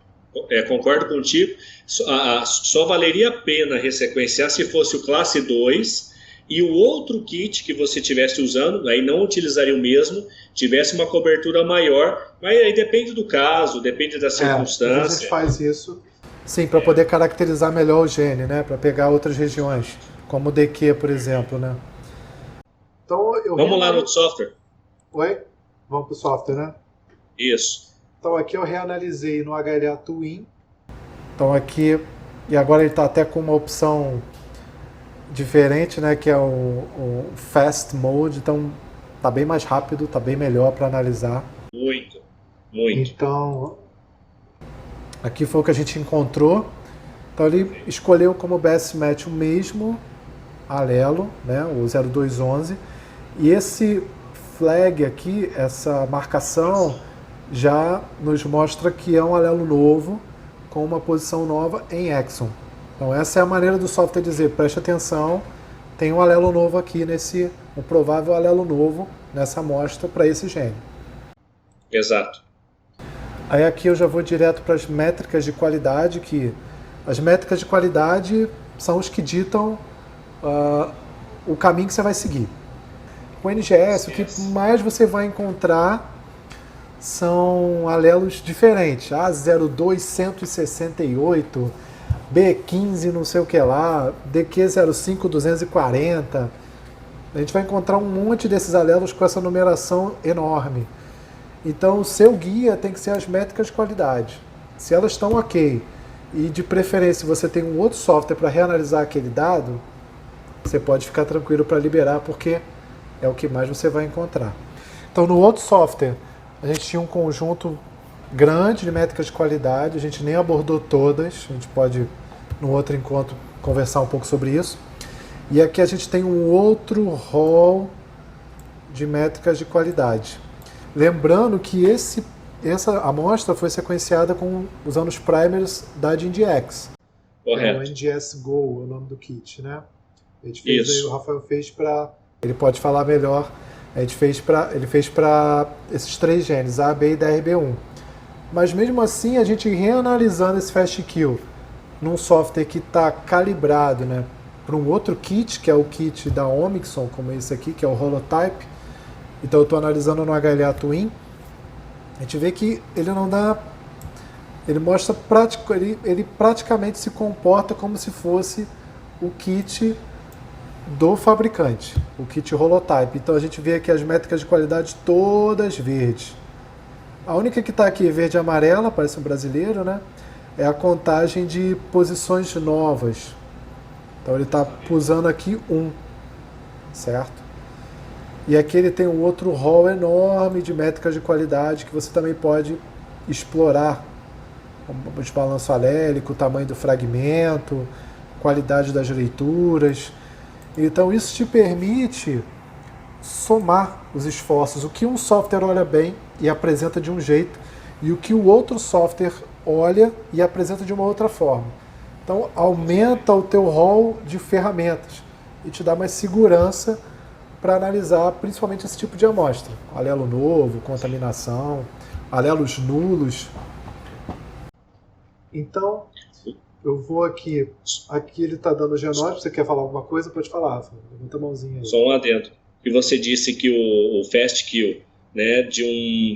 Só valeria a pena ressequenciar se fosse o classe 2 e o outro kit que você estivesse usando, aí não utilizaria o mesmo, tivesse uma cobertura maior, mas aí depende do caso, depende da circunstância. A gente faz isso, sim, para poder caracterizar melhor o gene, né? Para pegar outras regiões, como o DQ, por exemplo, né? Então, vamos lá no software. Oi? Vamos para o software, né? Isso. Então aqui eu reanalisei no HLA Twin. Então aqui, e agora ele está até com uma opção diferente, né, que é o Fast Mode, então está bem mais rápido, está bem melhor para analisar. Muito. Então, aqui foi o que a gente encontrou. Então ele escolheu como best match o mesmo alelo, né, o 0211, e esse flag aqui, essa marcação, já nos mostra que é um alelo novo, com uma posição nova em exon. Então essa é a maneira do software dizer, preste atenção, tem um alelo novo aqui, um provável alelo novo nessa amostra para esse gene. Exato. Aí aqui eu já vou direto para as métricas de qualidade, que as métricas de qualidade são os que ditam o caminho que você vai seguir. Com o NGS, o que mais você vai encontrar são alelos diferentes. A02-168, B15 não sei o que lá, DQ05-240. A gente vai encontrar um monte desses alelos com essa numeração enorme. Então o seu guia tem que ser as métricas de qualidade. Se elas estão ok, e de preferência você tem um outro software para reanalisar aquele dado, você pode ficar tranquilo para liberar, porque é o que mais você vai encontrar. Então no outro software, a gente tinha um conjunto grande de métricas de qualidade, a gente nem abordou todas, a gente pode, no outro encontro, conversar um pouco sobre isso. E aqui a gente tem um outro rol de métricas de qualidade. Lembrando que essa amostra foi sequenciada usando os primers da GenDx. Correto. O NGS Go é o nome do kit, né? A gente fez aí, o Rafael fez para... Ele pode falar melhor. Ele fez para esses 3 genes, A, B e DRB1. Mas mesmo assim, a gente reanalisando esse FastQ num software que está calibrado, né, para um outro kit, que é o kit da Omixon, como esse aqui, que é o Holotype. Então eu estou analisando no HLA Twin. A gente vê que ele não dá... Ele mostra ele praticamente se comporta como se fosse o kit do fabricante, o kit Holotype. Então a gente vê aqui as métricas de qualidade todas verdes. A única que está aqui verde e amarela, parece um brasileiro, né? É a contagem de posições novas. Então ele está usando aqui 1, certo? E aqui ele tem um outro rol enorme de métricas de qualidade que você também pode explorar. O desbalanço alélico, o tamanho do fragmento, qualidade das leituras. Então isso te permite somar os esforços, o que um software olha bem e apresenta de um jeito, e o que o outro software olha e apresenta de uma outra forma. Então aumenta o teu rol de ferramentas e te dá mais segurança para analisar principalmente esse tipo de amostra. Alelo novo, contaminação, alelos nulos. Então, eu vou aqui. Aqui ele está dando o genótipo. Você quer falar alguma coisa? Pode falar, Rafa. Levanta a mãozinha aí. Só um adendo. E você disse que o fast kill, né,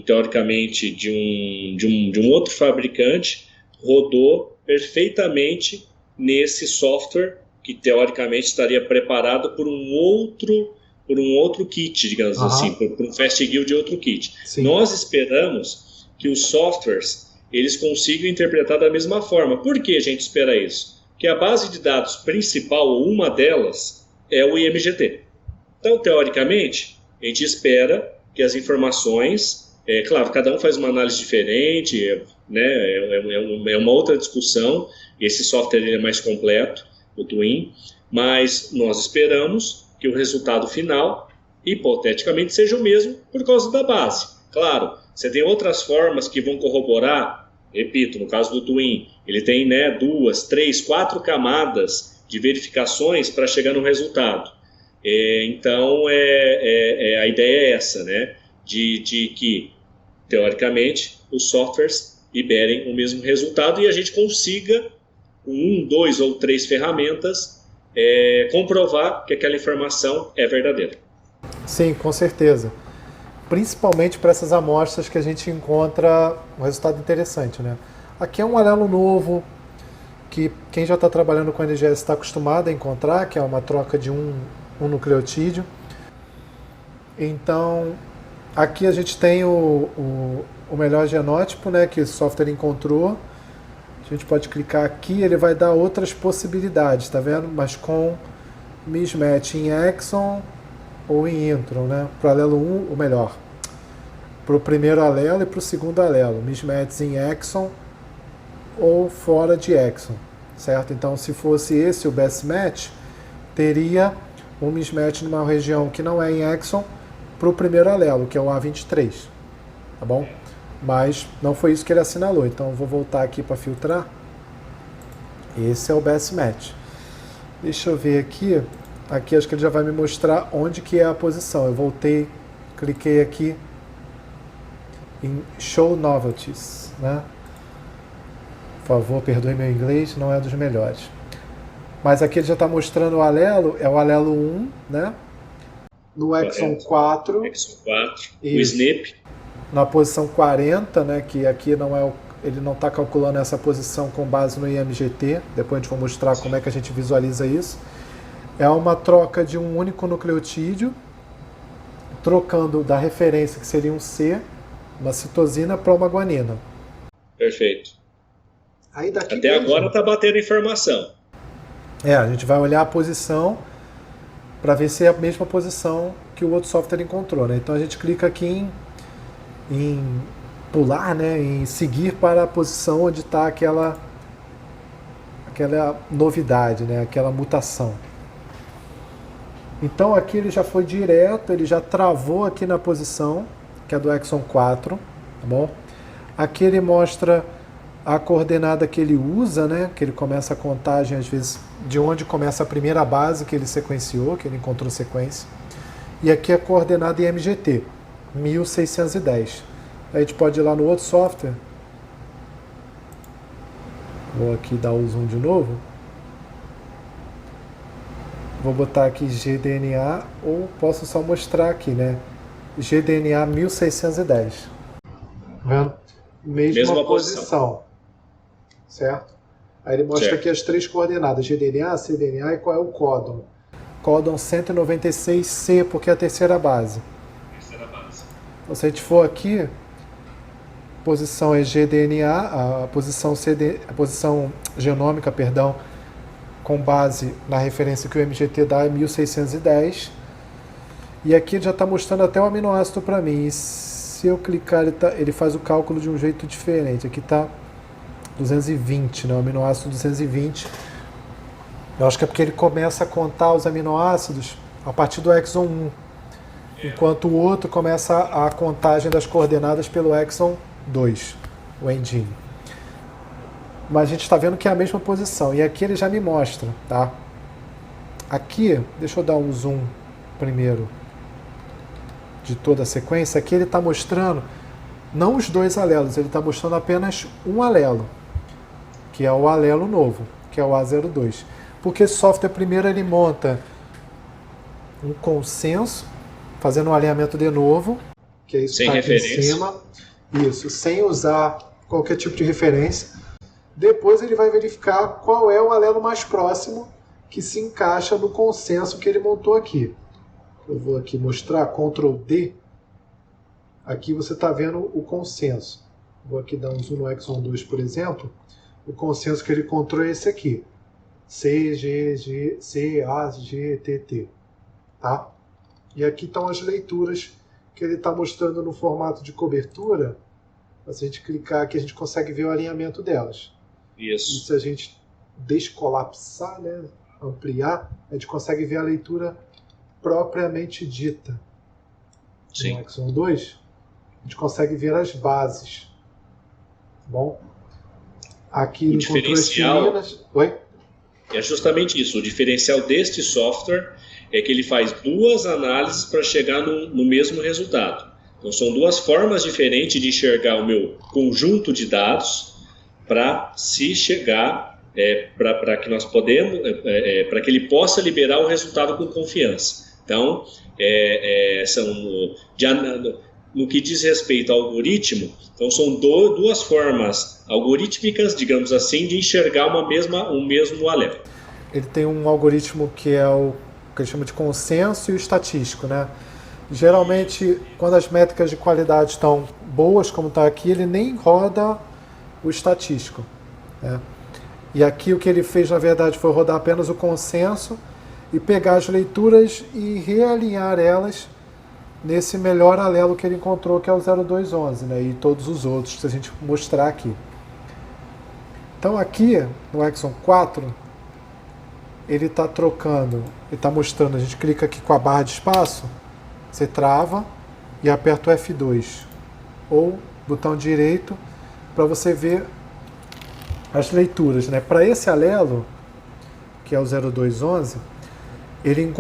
teoricamente, de um outro fabricante, rodou perfeitamente nesse software que teoricamente estaria preparado por um outro kit, digamos assim, por um fast kill de outro kit. Sim. Nós esperamos que os softwares eles consigam interpretar da mesma forma. Por que a gente espera isso? Porque a base de dados principal, ou uma delas, é o IMGT. Então, teoricamente, a gente espera que as informações, claro, cada um faz uma análise diferente, né, é uma outra discussão, esse software ele é mais completo, o Twin, mas nós esperamos que o resultado final, hipoteticamente, seja o mesmo por causa da base. Claro, você tem outras formas que vão corroborar, repito, no caso do Twin, ele tem 2, 3, 4 camadas de verificações para chegar no resultado. Então, a ideia é essa, né? De que, teoricamente, os softwares liberem o mesmo resultado e a gente consiga, com 1, 2 ou 3 ferramentas, comprovar que aquela informação é verdadeira. Sim, com certeza. Principalmente para essas amostras que a gente encontra um resultado interessante, né? Aqui é um alelo novo, que quem já está trabalhando com NGS está acostumado a encontrar, que é uma troca de um nucleotídeo. Então, aqui a gente tem o melhor genótipo, né, que o software encontrou. A gente pode clicar aqui, ele vai dar outras possibilidades, tá vendo? Mas com mismatch em exon ou em intron, né? Para o alelo 1, ou melhor, para o primeiro alelo e para o segundo alelo. Mismatch em exon ou fora de exon, certo? Então, se fosse esse o best match, teria um mismatch numa região que não é em exon para o primeiro alelo, que é o A23, tá bom? Mas não foi isso que ele assinalou, então eu vou voltar aqui para filtrar. Esse é o best match. Deixa eu ver aqui. Aqui acho que ele já vai me mostrar onde que é a posição. Eu voltei, cliquei aqui em Show Novelties, né? Por favor, perdoe meu inglês, não é dos melhores. Mas aqui ele já está mostrando o alelo, é o alelo 1, né? No exon 4. Exon 4, o SNP. Na posição 40, né? Que aqui não é ele não está calculando essa posição com base no IMGT. Depois a gente vai mostrar como é que a gente visualiza isso. É uma troca de um único nucleotídeo, trocando da referência, que seria um C, uma citosina, para uma guanina. Perfeito. Aí daqui até agora está batendo informação. A gente vai olhar a posição para ver se é a mesma posição que o outro software encontrou, né? Então a gente clica aqui em pular, né? Em seguir para a posição onde está aquela novidade, né? Aquela mutação. Então aqui ele já foi direto, ele já travou aqui na posição, que é do exon 4, tá bom? Aqui ele mostra a coordenada que ele usa, né? Que ele começa a contagem, às vezes, de onde começa a primeira base que ele sequenciou, que ele encontrou sequência. E aqui a coordenada IMGT, 1610. Aí a gente pode ir lá no outro software. Vou aqui dar o zoom de novo. Vou botar aqui GDNA, ou posso só mostrar aqui, né? GDNA 1610. Vendo? Mesma posição. Certo? Aí ele mostra aqui as 3 coordenadas, GDNA, cDNA e qual é o códon. Códon 196C, porque é a terceira base. Então, se a gente for aqui, posição é GDNA, a posição genômica, perdão, com base na referência que o MGT dá é 1610. E aqui ele já está mostrando até o aminoácido para mim. E se eu clicar, ele faz o cálculo de um jeito diferente. Aqui está 220, né? O aminoácido 220. Eu acho que é porque ele começa a contar os aminoácidos a partir do exon 1, enquanto o outro começa a contagem das coordenadas pelo exon 2, o engine. mas a gente está vendo que é a mesma posição. E aqui ele já me mostra, tá? Aqui, deixa eu dar um zoom primeiro de toda a sequência. Aqui ele está mostrando não os dois alelos, ele está mostrando apenas um alelo, que é o alelo novo, que é o A02. Porque esse software primeiro ele monta um consenso, fazendo um alinhamento de novo, que é isso que está aqui em cima. Isso, sem usar qualquer tipo de referência. Depois ele vai verificar qual é o alelo mais próximo que se encaixa no consenso que ele montou aqui. Eu vou aqui mostrar, Ctrl D. Aqui você está vendo o consenso. Vou aqui dar um zoom no Exxon 2, por exemplo. O consenso que ele encontrou é esse aqui. C, G, G, C, A, G, T, T. Tá? E aqui estão as leituras que ele está mostrando no formato de cobertura. Se a gente clicar aqui, a gente consegue ver o alinhamento delas. Isso. E se a gente descolapsar, né, ampliar, a gente consegue ver a leitura propriamente dita. Sim. No Exxon 2, a gente consegue ver as bases. Bom, aqui o no diferencial controle de Oi? É justamente isso. O diferencial deste software é que ele faz duas análises para chegar no mesmo resultado. Então, são duas formas diferentes de enxergar o meu conjunto de dados para se chegar, para que nós podemos, para que ele possa liberar o resultado com confiança. Então, no que diz respeito ao algoritmo, então são duas formas algorítmicas, digamos assim, de enxergar um mesmo alelo. Ele tem um algoritmo que é o que ele chama de consenso e o estatístico, né? Geralmente, quando as métricas de qualidade estão boas, como está aqui, ele nem roda o estatístico, né? E aqui o que ele fez, na verdade, foi rodar apenas o consenso e pegar as leituras e realinhar elas nesse melhor alelo que ele encontrou, que é o 0211, né? E todos os outros, se a gente mostrar aqui. Então aqui, no Exxon 4, ele está trocando, ele está mostrando, a gente clica aqui com a barra de espaço, você trava e aperta o F2, ou botão direito, para você ver as leituras, né? Para esse alelo, que é o 0211, ele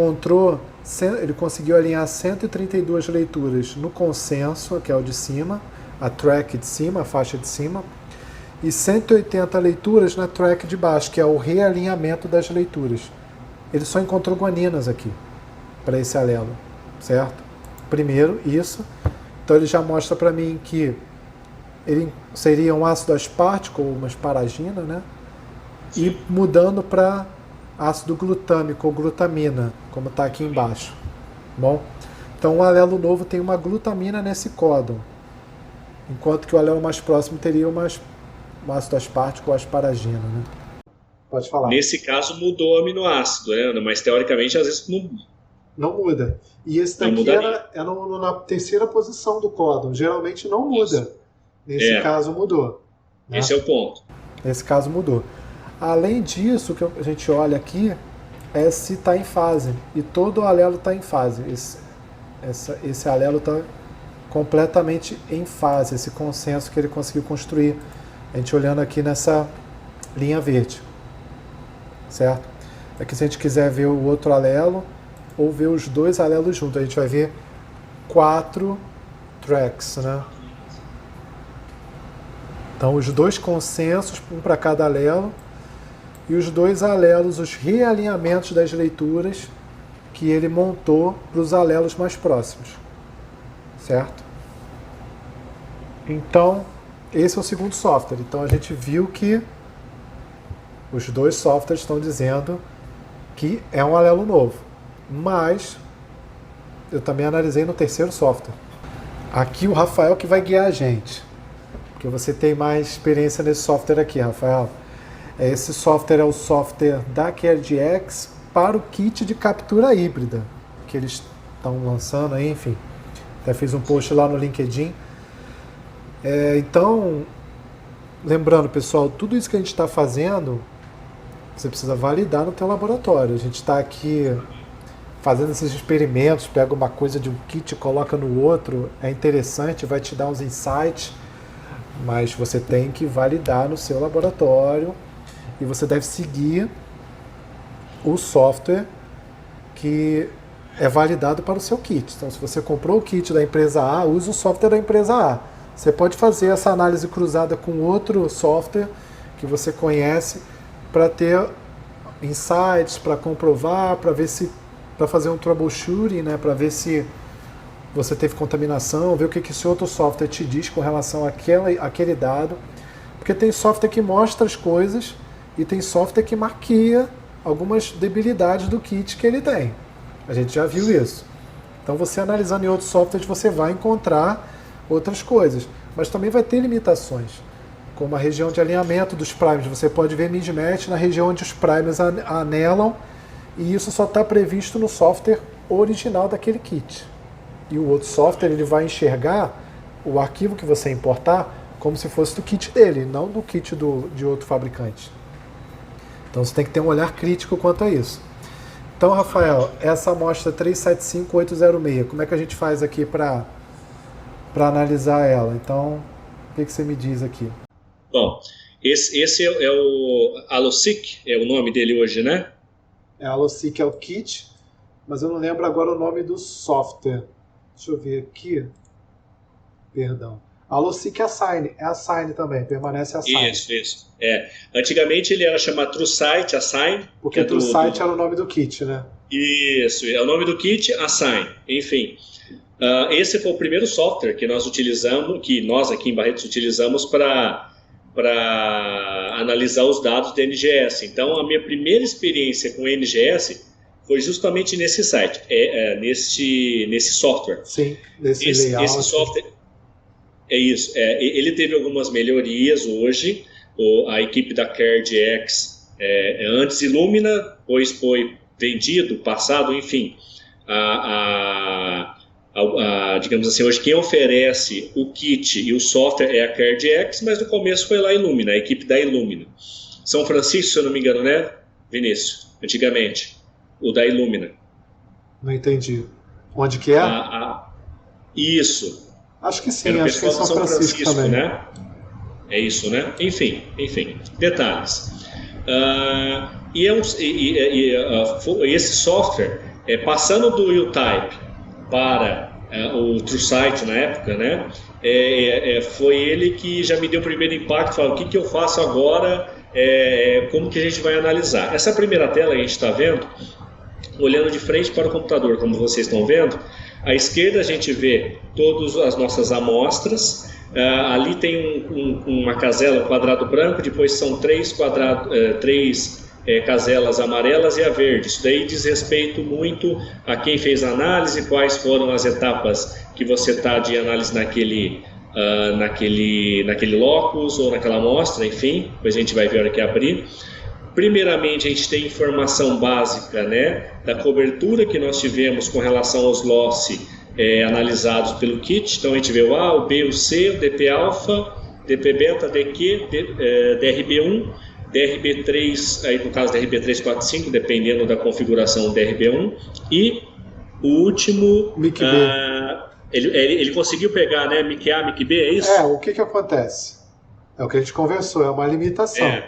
conseguiu alinhar 132 leituras no consenso, que é o de cima, a track de cima, a faixa de cima, e 180 leituras na track de baixo, que é o realinhamento das leituras. Ele só encontrou guaninas aqui, para esse alelo, certo? Primeiro, isso. Então ele já mostra para mim que ele seria um ácido aspartico, ou uma asparagina, né? E mudando para ácido glutâmico ou glutamina, como está aqui embaixo. Bom, então o alelo novo tem uma glutamina nesse códon, enquanto que o alelo mais próximo teria um ácido aspartico ou asparagina, né? Pode falar. Nesse caso mudou o aminoácido, né? Mas teoricamente às vezes não muda. E esse daqui na terceira posição do códon. Geralmente não muda. Isso. Nesse caso mudou. Né? Esse é o ponto. Nesse caso mudou. Além disso, o que a gente olha aqui é se está em fase. E todo o alelo está em fase. Esse alelo está completamente em fase. Esse consenso que ele conseguiu construir. A gente olhando aqui nessa linha verde. Certo? Aqui se a gente quiser ver o outro alelo, ou ver os dois alelos juntos, a gente vai ver 4 tracks, né? Então os dois consensos, um para cada alelo, e os dois alelos, os realinhamentos das leituras que ele montou para os alelos mais próximos, certo? Então esse é o segundo software. Então a gente viu que os dois softwares estão dizendo que é um alelo novo. Mas eu também analisei no terceiro software. Aqui o Rafael que vai guiar a gente, porque você tem mais experiência nesse software aqui, Rafael. Esse software é o software da CareDx para o kit de captura híbrida que eles estão lançando aí, enfim. Até fiz um post lá no LinkedIn. Então, lembrando, pessoal, tudo isso que a gente está fazendo, você precisa validar no teu laboratório. A gente está aqui fazendo esses experimentos, pega uma coisa de um kit e coloca no outro, é interessante, vai te dar uns insights, mas você tem que validar no seu laboratório e você deve seguir o software que é validado para o seu kit. Então, se você comprou o kit da empresa A, use o software da empresa A. Você pode fazer essa análise cruzada com outro software que você conhece para ter insights, para comprovar, para fazer um troubleshooting, né, para ver se você teve contaminação, ver o que esse outro software te diz com relação àquele dado. Porque tem software que mostra as coisas e tem software que maquia algumas debilidades do kit que ele tem. A gente já viu isso. Então, você analisando em outros softwares, você vai encontrar outras coisas. Mas também vai ter limitações, como a região de alinhamento dos primers. Você pode ver mismatch na região onde os primers anelam, e isso só está previsto no software original daquele kit. E o outro software ele vai enxergar o arquivo que você importar como se fosse do kit dele, não do kit de outro fabricante. Então você tem que ter um olhar crítico quanto a isso. Então, Rafael, essa amostra 375806, como é que a gente faz aqui para analisar ela? Então, o que você me diz aqui? Bom, esse é o AlloSeq, é o nome dele hoje, né? AlloSeq é o kit, mas eu não lembro agora o nome do software. Deixa eu ver aqui. Perdão. AlloSeq é Assign também, permanece Assign. Isso. Antigamente ele era chamado TrueSight, Assign. Porque TrueSight era o nome do kit, né? Isso, é o nome do kit, Assign. Enfim, esse foi o primeiro software que nós utilizamos, que nós aqui em Barretos utilizamos para analisar os dados do NGS. Então, a minha primeira experiência com o NGS foi justamente nesse site, nesse software. Sim, nesse layout. Esse software, ele teve algumas melhorias hoje. A equipe da CareDx antes Illumina, depois foi vendido, passado, enfim. Digamos assim, hoje quem oferece o kit e o software é a CareDx, mas no começo foi lá a Illumina, a equipe da Illumina. São Francisco, se eu não me engano, né, Vinícius? Antigamente, o da Illumina. Não entendi. Onde que é? Isso. Acho que sim, acho que é São Francisco também. Né? É isso, né? Enfim, detalhes. Esse software, passando do U-Type para o TrueSight na época, né? Foi ele que já me deu o primeiro impacto, falou, o que eu faço agora, como que a gente vai analisar. Essa primeira tela que a gente está vendo, olhando de frente para o computador, como vocês estão vendo, à esquerda a gente vê todas as nossas amostras. Ali tem uma casela, um quadrado branco, depois são três caselas amarelas e a verde. Isso daí diz respeito muito a quem fez a análise, quais foram as etapas que você está de análise naquele locus ou naquela amostra, enfim, depois a gente vai ver a hora que abrir. Primeiramente, a gente tem informação básica, né, da cobertura que nós tivemos com relação aos loss analisados pelo kit. Então, a gente vê o A, o B, o C, o DP-alfa, DP-beta, DQ, DRB1, DRB3, aí no caso DRB345, dependendo da configuração DRB1, e o último, ele conseguiu pegar, né, MIC-A, MIC-B, é isso? O que acontece? É o que a gente conversou, é uma limitação.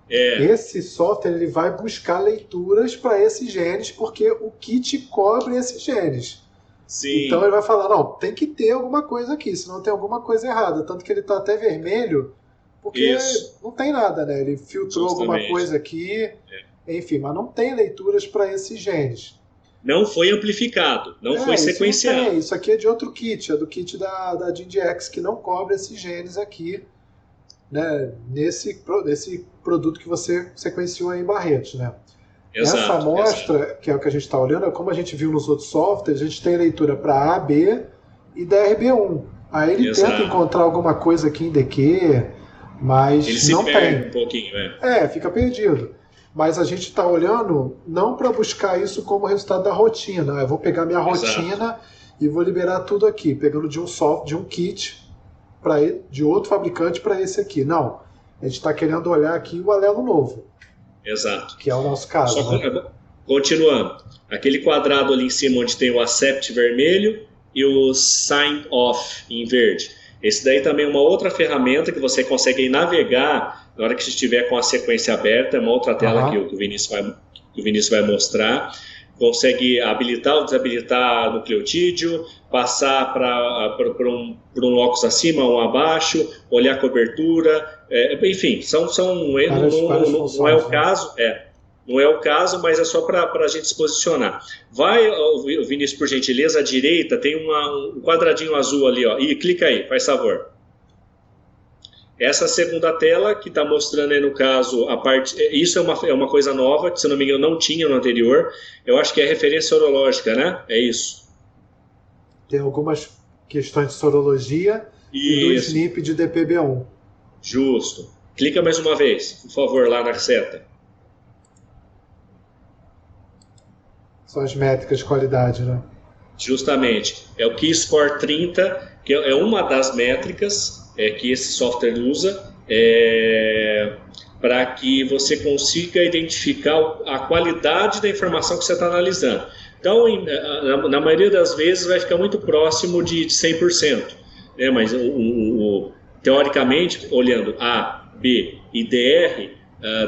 Esse software ele vai buscar leituras para esses genes, porque o kit cobre esses genes. Sim. Então ele vai falar, não, tem que ter alguma coisa aqui, senão tem alguma coisa errada. Tanto que ele está até vermelho, porque não tem nada, né? Ele filtrou alguma coisa aqui, enfim, mas não tem leituras para esses genes. Não foi amplificado, não foi sequenciado. Isso aqui é de outro kit, é do kit da GeneDx, que não cobre esses genes aqui, né? Nesse produto que você sequenciou aí em Barretos, né? Essa amostra, que é o que a gente está olhando, como a gente viu nos outros softwares, a gente tem leitura para A, B e DRB1. Aí ele tenta encontrar alguma coisa aqui em DQ, mas ele não se tem. perde um pouquinho, fica perdido. Mas a gente está olhando não para buscar isso como resultado da rotina. Eu vou pegar minha rotina e vou liberar tudo aqui, pegando de um software, de um kit, de outro fabricante para esse aqui. Não, a gente está querendo olhar aqui o alelo novo. Exato. Que é o nosso caso. Continuando, aquele quadrado ali em cima onde tem o accept vermelho e o sign off em verde. Esse daí também é uma outra ferramenta que você consegue navegar na hora que estiver com a sequência aberta, é uma outra tela que o Vinícius vai mostrar. Consegue habilitar ou desabilitar nucleotídeo, passar para um locus acima ou abaixo, olhar a cobertura, enfim, não é o caso, não é o caso, mas é só para a gente se posicionar. Vai, Vinícius, por gentileza, à direita tem um quadradinho azul ali, ó, e clica aí, faz favor. Essa segunda tela que está mostrando aí no caso a parte, isso é uma coisa nova que, se não me engano, não tinha no anterior. Eu acho que é referência sorológica, né? É isso. Tem algumas questões de sorologia e do SNP de DPB1. Justo. Clica mais uma vez, por favor, lá na seta. São as métricas de qualidade, né? Justamente. É o Keyscore 30, que é uma das métricas que esse software usa para que você consiga identificar a qualidade da informação que você está analisando. Então, na maioria das vezes, vai ficar muito próximo de 100%. Né? Mas, teoricamente, olhando A, B e DR,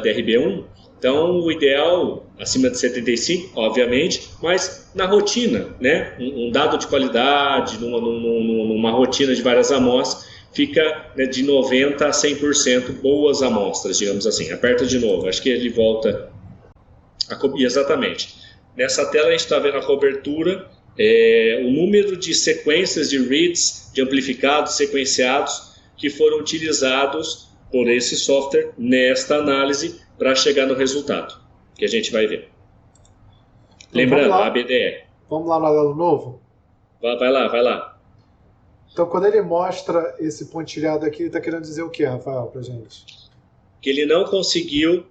DRB1, então o ideal acima de 75, obviamente, mas na rotina, né? Um dado de qualidade, numa rotina de várias amostras, fica, né, de 90% a 100% boas amostras, digamos assim. Aperta de novo, acho que ele volta. Exatamente. Nessa tela a gente está vendo a cobertura, o número de sequências de reads, de amplificados, sequenciados, que foram utilizados por esse software nesta análise para chegar no resultado, que a gente vai ver. Então, lembrando, a ABDR. Vamos lá no alelo novo? Vai lá. Então, quando ele mostra esse pontilhado aqui, ele está querendo dizer o que, Rafael, para gente? Que ele não conseguiu,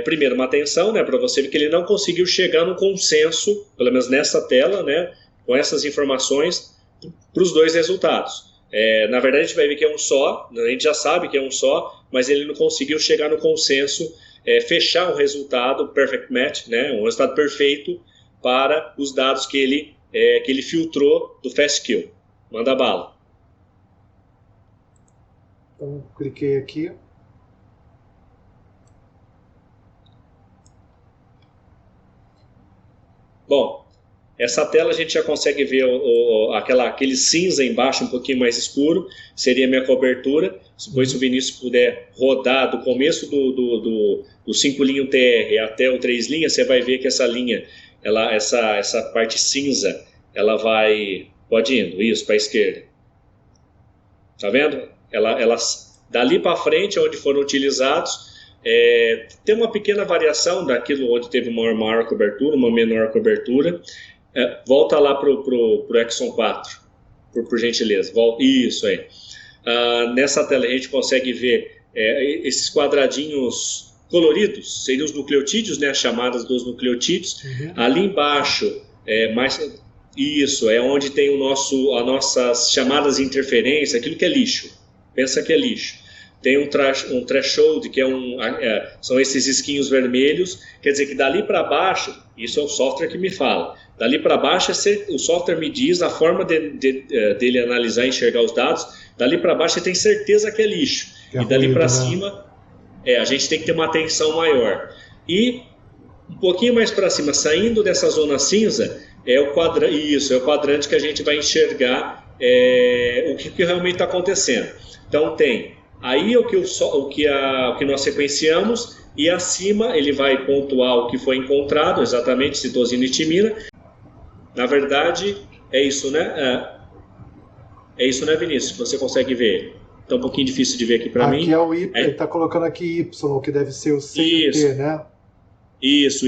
primeiro, uma atenção, né, para você ver que ele não conseguiu chegar no consenso, pelo menos nessa tela, né, com essas informações, para os dois resultados. Na verdade, a gente vai ver que é um só, a gente já sabe que é um só, mas ele não conseguiu chegar no consenso, fechar um resultado perfect match, né, um resultado perfeito para os dados que ele filtrou do FastQL. Manda bala. Então, cliquei aqui. Bom, essa tela a gente já consegue ver aquele cinza embaixo, um pouquinho mais escuro, seria a minha cobertura. Depois, se o Vinícius puder rodar do começo do 5 linha TR até o 3 linha, você vai ver que essa linha, essa parte cinza, ela vai... Pode indo, isso, para a esquerda. Tá vendo? Elas dali para frente, onde foram utilizados, tem uma pequena variação daquilo onde teve uma maior cobertura, uma menor cobertura. Volta lá para o Exxon 4, por gentileza. Isso aí. Nessa tela a gente consegue ver esses quadradinhos coloridos, seriam os nucleotídeos, né, as chamadas dos nucleotídeos. Uhum. Ali embaixo, isso, é onde tem as nossas chamadas de interferência, aquilo que é lixo. Pensa que é lixo. Tem um threshold, que são esses risquinhos vermelhos, quer dizer que dali para baixo, isso é o software que me fala, dali para baixo o software me diz a forma dele analisar e enxergar os dados, dali para baixo você tem certeza que é lixo. E dali para cima, a gente tem que ter uma atenção maior. E um pouquinho mais para cima, saindo dessa zona cinza, é o quadrante que a gente vai enxergar o que realmente está acontecendo. Então tem aí o que nós sequenciamos, e acima ele vai pontuar o que foi encontrado, exatamente citosina e timina. Na verdade, é isso, né? É isso, né, Vinícius? Você consegue ver? Está um pouquinho difícil de ver aqui para mim. Aqui é o Y, ele está colocando aqui Y, que deve ser o CT, né? Isso.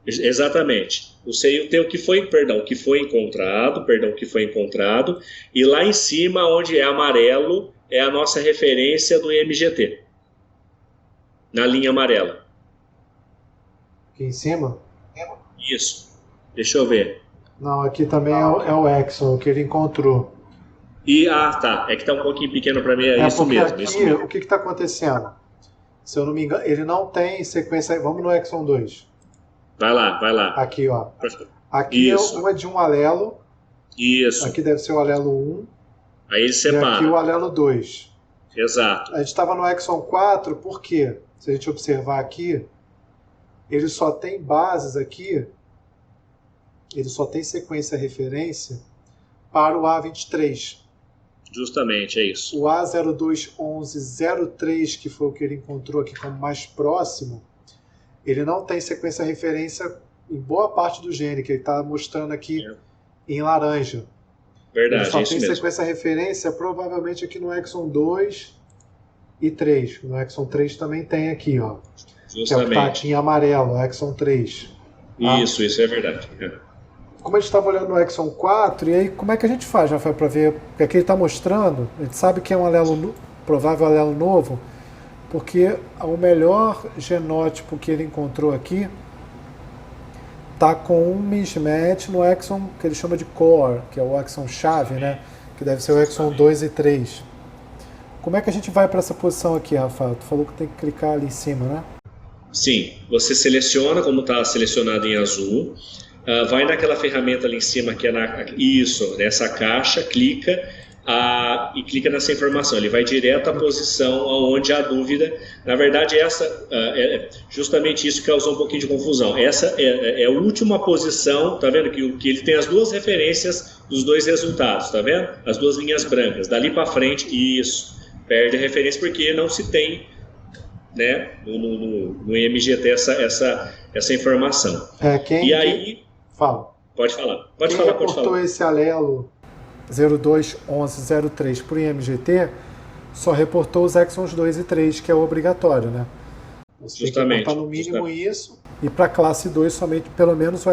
Exatamente. O CI tem o que foi encontrado, e lá em cima, onde é amarelo, é a nossa referência do IMGT, na linha amarela. Aqui em cima? Isso. Deixa eu ver. Não, aqui também é o Exxon, o que ele encontrou. Tá. É que está um pouquinho pequeno para mim, isso mesmo. Aqui, isso mesmo. O que está acontecendo? Se eu não me engano, ele não tem sequência... Vamos no Exxon 2. Vai lá. Aqui, ó. Aqui isso. É uma de um alelo. Isso. Aqui deve ser o alelo 1. Aí ele separa. E aqui o alelo 2. Exato. A gente estava no exon 4, por quê? Se a gente observar aqui, ele só tem bases aqui, ele só tem sequência referência para o A23. Justamente, é isso. O A021103, que foi o que ele encontrou aqui como mais próximo, ele não tem sequência referência em boa parte do gene, que ele está mostrando aqui em laranja. Verdade, ele só é isso tem mesmo. sequência referência provavelmente aqui no exon 2 e 3. No exon 3 também tem aqui, ó. Justamente. Que é o que está aqui em amarelo, o exon 3. Tá? Isso é verdade. Como a gente estava olhando no exon 4, e aí como é que a gente faz, Rafael, para ver? Porque aqui ele está mostrando, a gente sabe que é um alelo provável alelo novo, porque o melhor genótipo que ele encontrou aqui está com um mismatch no exon que ele chama de core, que é o exon chave, né? Que deve ser o exon 2 e 3. Como é que a gente vai para essa posição aqui, Rafael? Tu falou que tem que clicar ali em cima, né? Sim, você seleciona, como está selecionado em azul, vai naquela ferramenta ali em cima que é nessa caixa, clica e clica nessa informação. Ele vai direto à posição onde há dúvida. Na verdade, essa é justamente isso que causou um pouquinho de confusão. Essa é a última posição, tá vendo? Que ele tem as duas referências dos dois resultados, tá vendo? As duas linhas brancas. Dali para frente, isso. Perde a referência porque não se tem, né, no IMGT essa informação. E aí... Fala. Pode falar. Pode Quem falar. reportou esse alelo 021103 para o IMGT só reportou os exons 2 e 3, que é o obrigatório, né? Você tem que reportar no mínimo isso. E para a classe 2 somente pelo menos o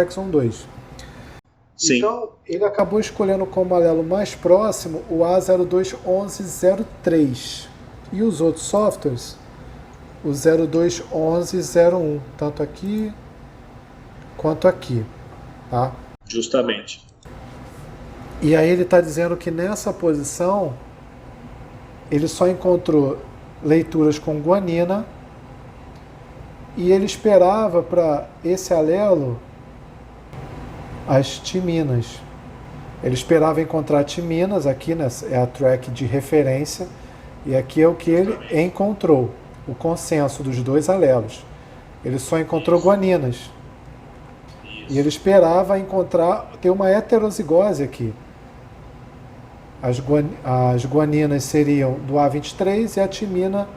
exon 2. Sim. Então, ele acabou escolhendo como alelo mais próximo o A021103. E os outros softwares, o 021101, tanto aqui quanto aqui, tá? Justamente. E aí ele está dizendo que nessa posição ele só encontrou leituras com guanina e ele esperava para esse alelo as timinas. Ele esperava encontrar timinas, aqui é a track de referência, e aqui é o que ele encontrou, o consenso dos dois alelos. Ele só encontrou guaninas. E ele esperava ter uma heterozigose aqui. As guaninas seriam do A23 e a timina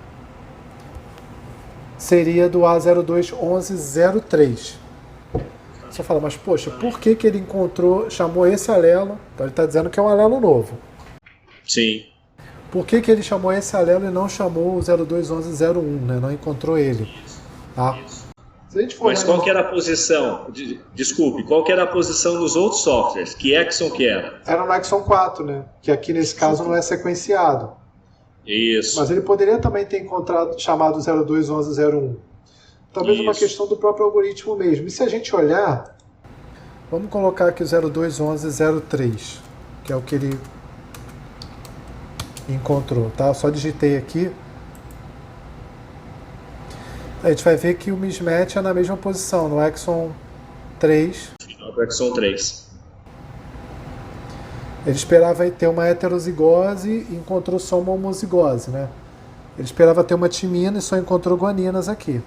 seria do A021103. Você fala, mas poxa, por que ele chamou esse alelo? Então ele está dizendo que é um alelo novo. Sim. Por que ele chamou esse alelo e não chamou o 021101, né? Não encontrou ele. Tá? Se a gente for Mas qual que era a posição? Desculpe, qual que era a posição dos outros softwares? Que exon que era? Era no exon 4, né? Que aqui nesse caso não é sequenciado. Isso. Mas ele poderia também ter chamado 021101. Talvez uma questão do próprio algoritmo mesmo. E se a gente olhar, vamos colocar aqui o 021103, que é o que ele encontrou, tá? Eu só digitei aqui. A gente vai ver que o mismatch é na mesma posição, no exon 3. No exon 3. Ele esperava ter uma heterozigose e encontrou só uma homozigose, né? Ele esperava ter uma timina e só encontrou guaninas aqui.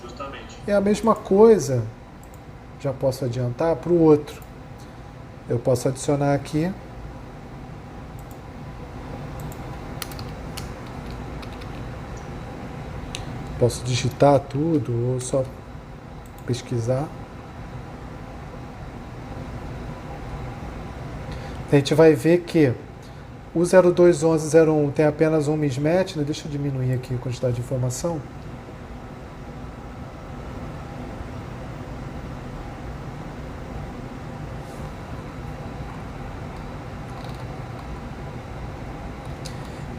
Justamente. É a mesma coisa, já posso adiantar, para o outro. Eu posso adicionar aqui. Posso digitar tudo ou só pesquisar. A gente vai ver que o 021101 tem apenas um mismatch, né? Deixa eu diminuir aqui a quantidade de informação.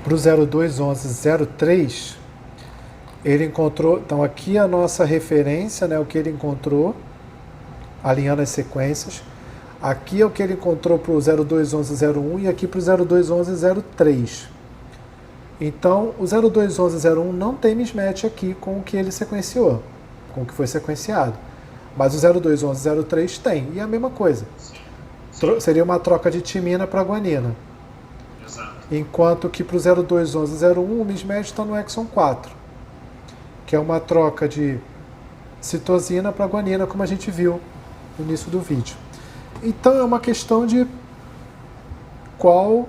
Para o 021103, ele encontrou, então aqui a nossa referência, né, o que ele encontrou, alinhando as sequências. Aqui é o que ele encontrou para o 021101 e aqui para o 021103. Então, o 021101 não tem mismatch aqui com o que ele sequenciou, com o que foi sequenciado. Mas o 021103 tem, e é a mesma coisa. seria uma troca de timina para guanina. Exato. Enquanto que para o 021101 o mismatch está no exon 4, que é uma troca de citosina para guanina, como a gente viu no início do vídeo. Então é uma questão de qual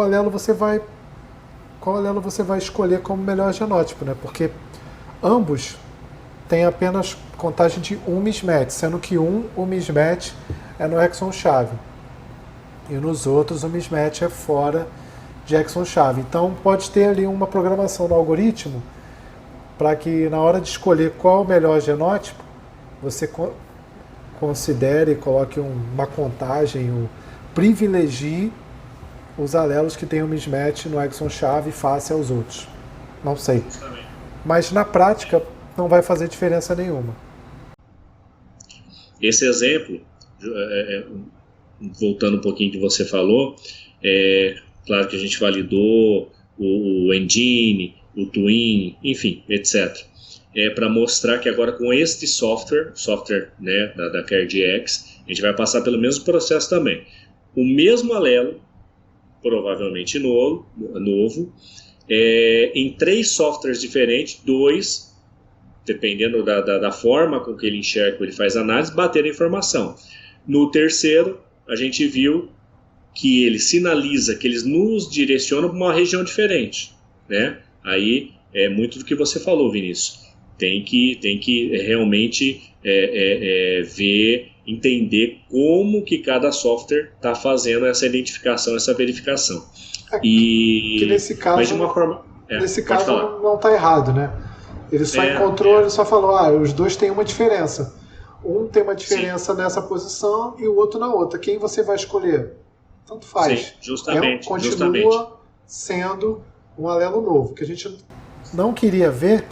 alelo você vai escolher como melhor genótipo, né? Porque ambos têm apenas contagem de um mismatch, sendo que o mismatch é no exon-chave e nos outros o mismatch é fora de exon-chave. Então pode ter ali uma programação no algoritmo para que na hora de escolher qual o melhor genótipo, você considere e coloque uma contagem, ou privilegie os alelos que têm um mismatch no exon-chave face aos outros. Não sei. Mas na prática não vai fazer diferença nenhuma. Esse exemplo, voltando um pouquinho que você falou, claro que a gente validou o engine, o twin, enfim, etc. Para mostrar que agora com este software, né, da CareDx, a gente vai passar pelo mesmo processo também. O mesmo alelo, provavelmente novo, em 3 softwares diferentes, 2, dependendo da forma com que ele enxerga, ele faz análise, bater a informação. No terceiro, a gente viu que ele sinaliza, que eles nos direcionam para uma região diferente, né? Aí é muito do que você falou, Vinícius. Tem que realmente ver, entender como que cada software está fazendo essa identificação, essa verificação. Que nesse caso, mas de uma forma, nesse caso não está errado, né? Ele só encontrou, ele só falou, os dois têm uma diferença. Um tem uma diferença nessa posição e o outro na outra. Quem você vai escolher? Tanto faz. Sim, justamente. Continua sendo um alelo novo. O que a gente não queria ver,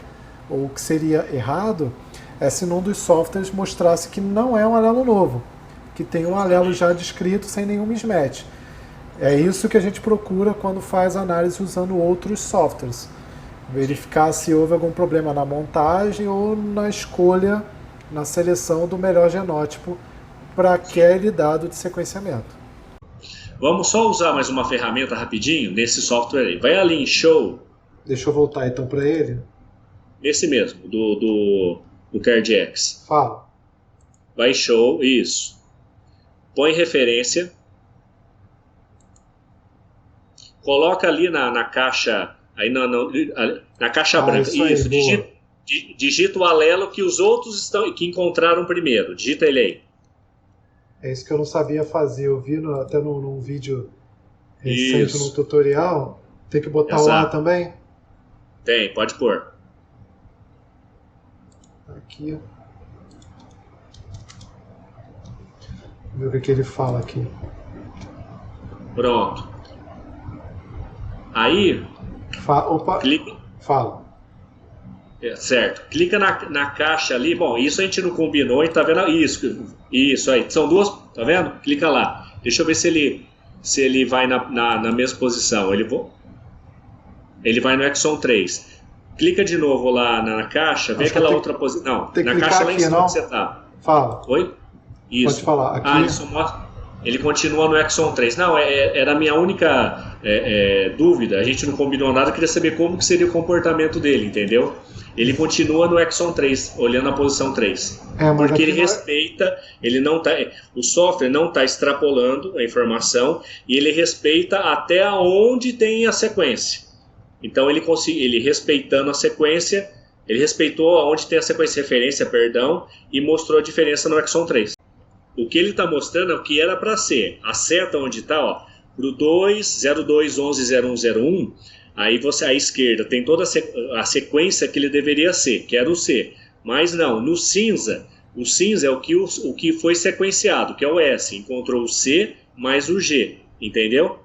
ou que seria errado, é se num dos softwares mostrasse que não é um alelo novo, que tem um alelo já descrito sem nenhum mismatch. É isso que a gente procura quando faz análise usando outros softwares. Verificar se houve algum problema na montagem ou na escolha, na seleção do melhor genótipo para aquele dado de sequenciamento. Vamos só usar mais uma ferramenta rapidinho nesse software aí. Vai ali em Show. Deixa eu voltar então para ele. Esse mesmo, do CareDx. Fala. Vai em Show, isso. Põe referência. Coloca ali na caixa, aí na caixa branca. Isso, digita o alelo que os outros que encontraram primeiro. Digita ele aí. É isso que eu não sabia fazer. Eu vi até num vídeo recente, num tutorial. Tem que botar o A também? Tem, pode pôr. Aqui. Vamos ver o que ele fala aqui. Pronto. Aí, clica. Fala. Certo. Clica na caixa ali. Bom, isso a gente não combinou, tá vendo? Isso aí. São duas, tá vendo? Clica lá. Deixa eu ver se ele vai na mesma posição. Ele vai no Exon 3. Clica de novo lá na caixa, vê aquela outra posição. Não, na caixa lá em cima que você tá. Fala. Oi? Isso. Pode falar. Aqui... isso mostra. Ele continua no Exon 3. Não, era a minha única dúvida. A gente não combinou nada, queria saber como que seria o comportamento dele, entendeu? Ele continua no Exon 3, olhando a posição 3. Porque ele respeita, o software não está extrapolando a informação e ele respeita até onde tem a sequência. Então ele respeitando a sequência, ele respeitou onde tem a sequência de referência, e mostrou a diferença no Exon 3. O que ele está mostrando é o que era para ser. A seta onde está, para o 02110101, aí você à esquerda tem toda a sequência que ele deveria ser, que era o C. Mas não, no cinza, o cinza é o que foi sequenciado, que é o S. Encontrou o C mais o G, entendeu?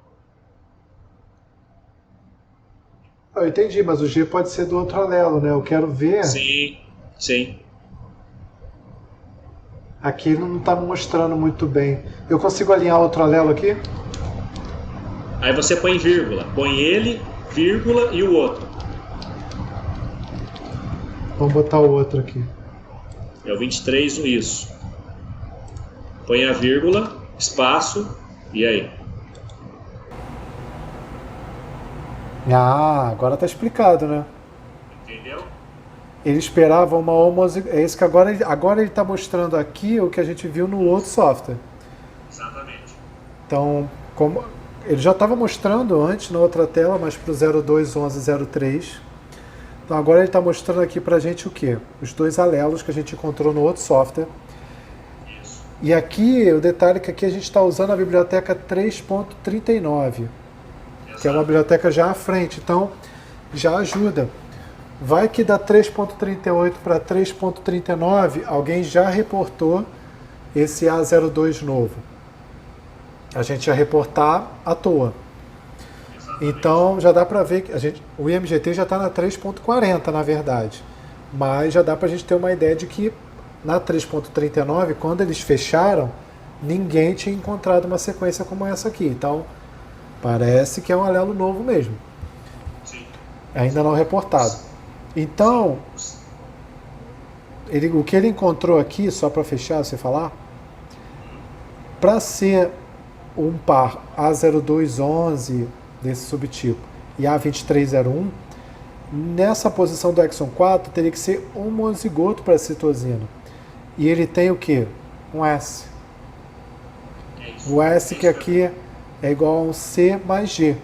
Eu entendi, mas o G pode ser do outro alelo, né? Eu quero ver... Sim. Aqui não está mostrando muito bem. Eu consigo alinhar outro alelo aqui? Aí você põe vírgula. Põe ele, vírgula e o outro. Vamos botar o outro aqui. É o 23, isso. Põe a vírgula, espaço, e aí? Ah, agora está explicado, né? Entendeu? Ele esperava uma homozigosia. É isso que agora ele está mostrando aqui o que a gente viu no outro software. Exatamente. Então, como ele já estava mostrando antes na outra tela, mas para o 021103. Então agora ele está mostrando aqui para a gente o quê? Os dois alelos que a gente encontrou no outro software. Isso. E aqui, o detalhe é que aqui a gente está usando a biblioteca 3.39, que é uma biblioteca já à frente, então já ajuda. Vai que da 3.38 para 3.39, alguém já reportou esse A02 novo. A gente ia reportar à toa. Então já dá para ver que o IMGT já está na 3.40, na verdade. Mas já dá para a gente ter uma ideia de que na 3.39, quando eles fecharam, ninguém tinha encontrado uma sequência como essa aqui. Então parece que é um alelo novo mesmo. Sim. Ainda não reportado. Então, o que ele encontrou aqui, só para fechar, você falar, para ser um par A0211 desse subtipo e A2301, nessa posição do exon 4 teria que ser homozigoto para citosina. E ele tem o que? Um S. O S que aqui é igual a um C mais G.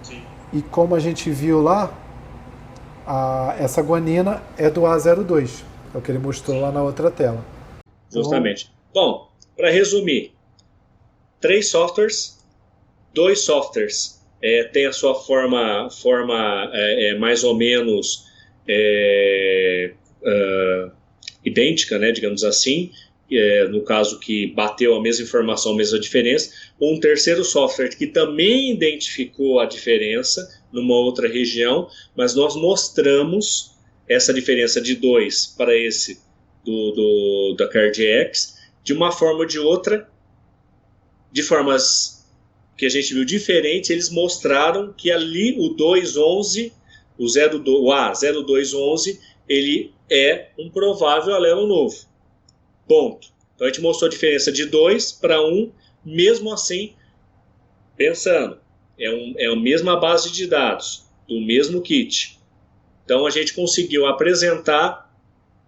Sim. E como a gente viu lá, essa guanina é do A02, é o que ele mostrou lá na outra tela. Justamente. Bom, para resumir, 3 softwares, 2 softwares tem a sua forma mais ou menos idêntica, né, digamos assim, no caso que bateu a mesma informação, a mesma diferença. Um terceiro software que também identificou a diferença numa outra região, mas nós mostramos essa diferença de 2 para esse da CardX de uma forma ou de outra, de formas que a gente viu diferentes. Eles mostraram que ali o 211, o A0211, ele é um provável alelo novo. Ponto. Então a gente mostrou a diferença de 2 para 1, mesmo assim, pensando, é a mesma base de dados, do mesmo kit. Então a gente conseguiu apresentar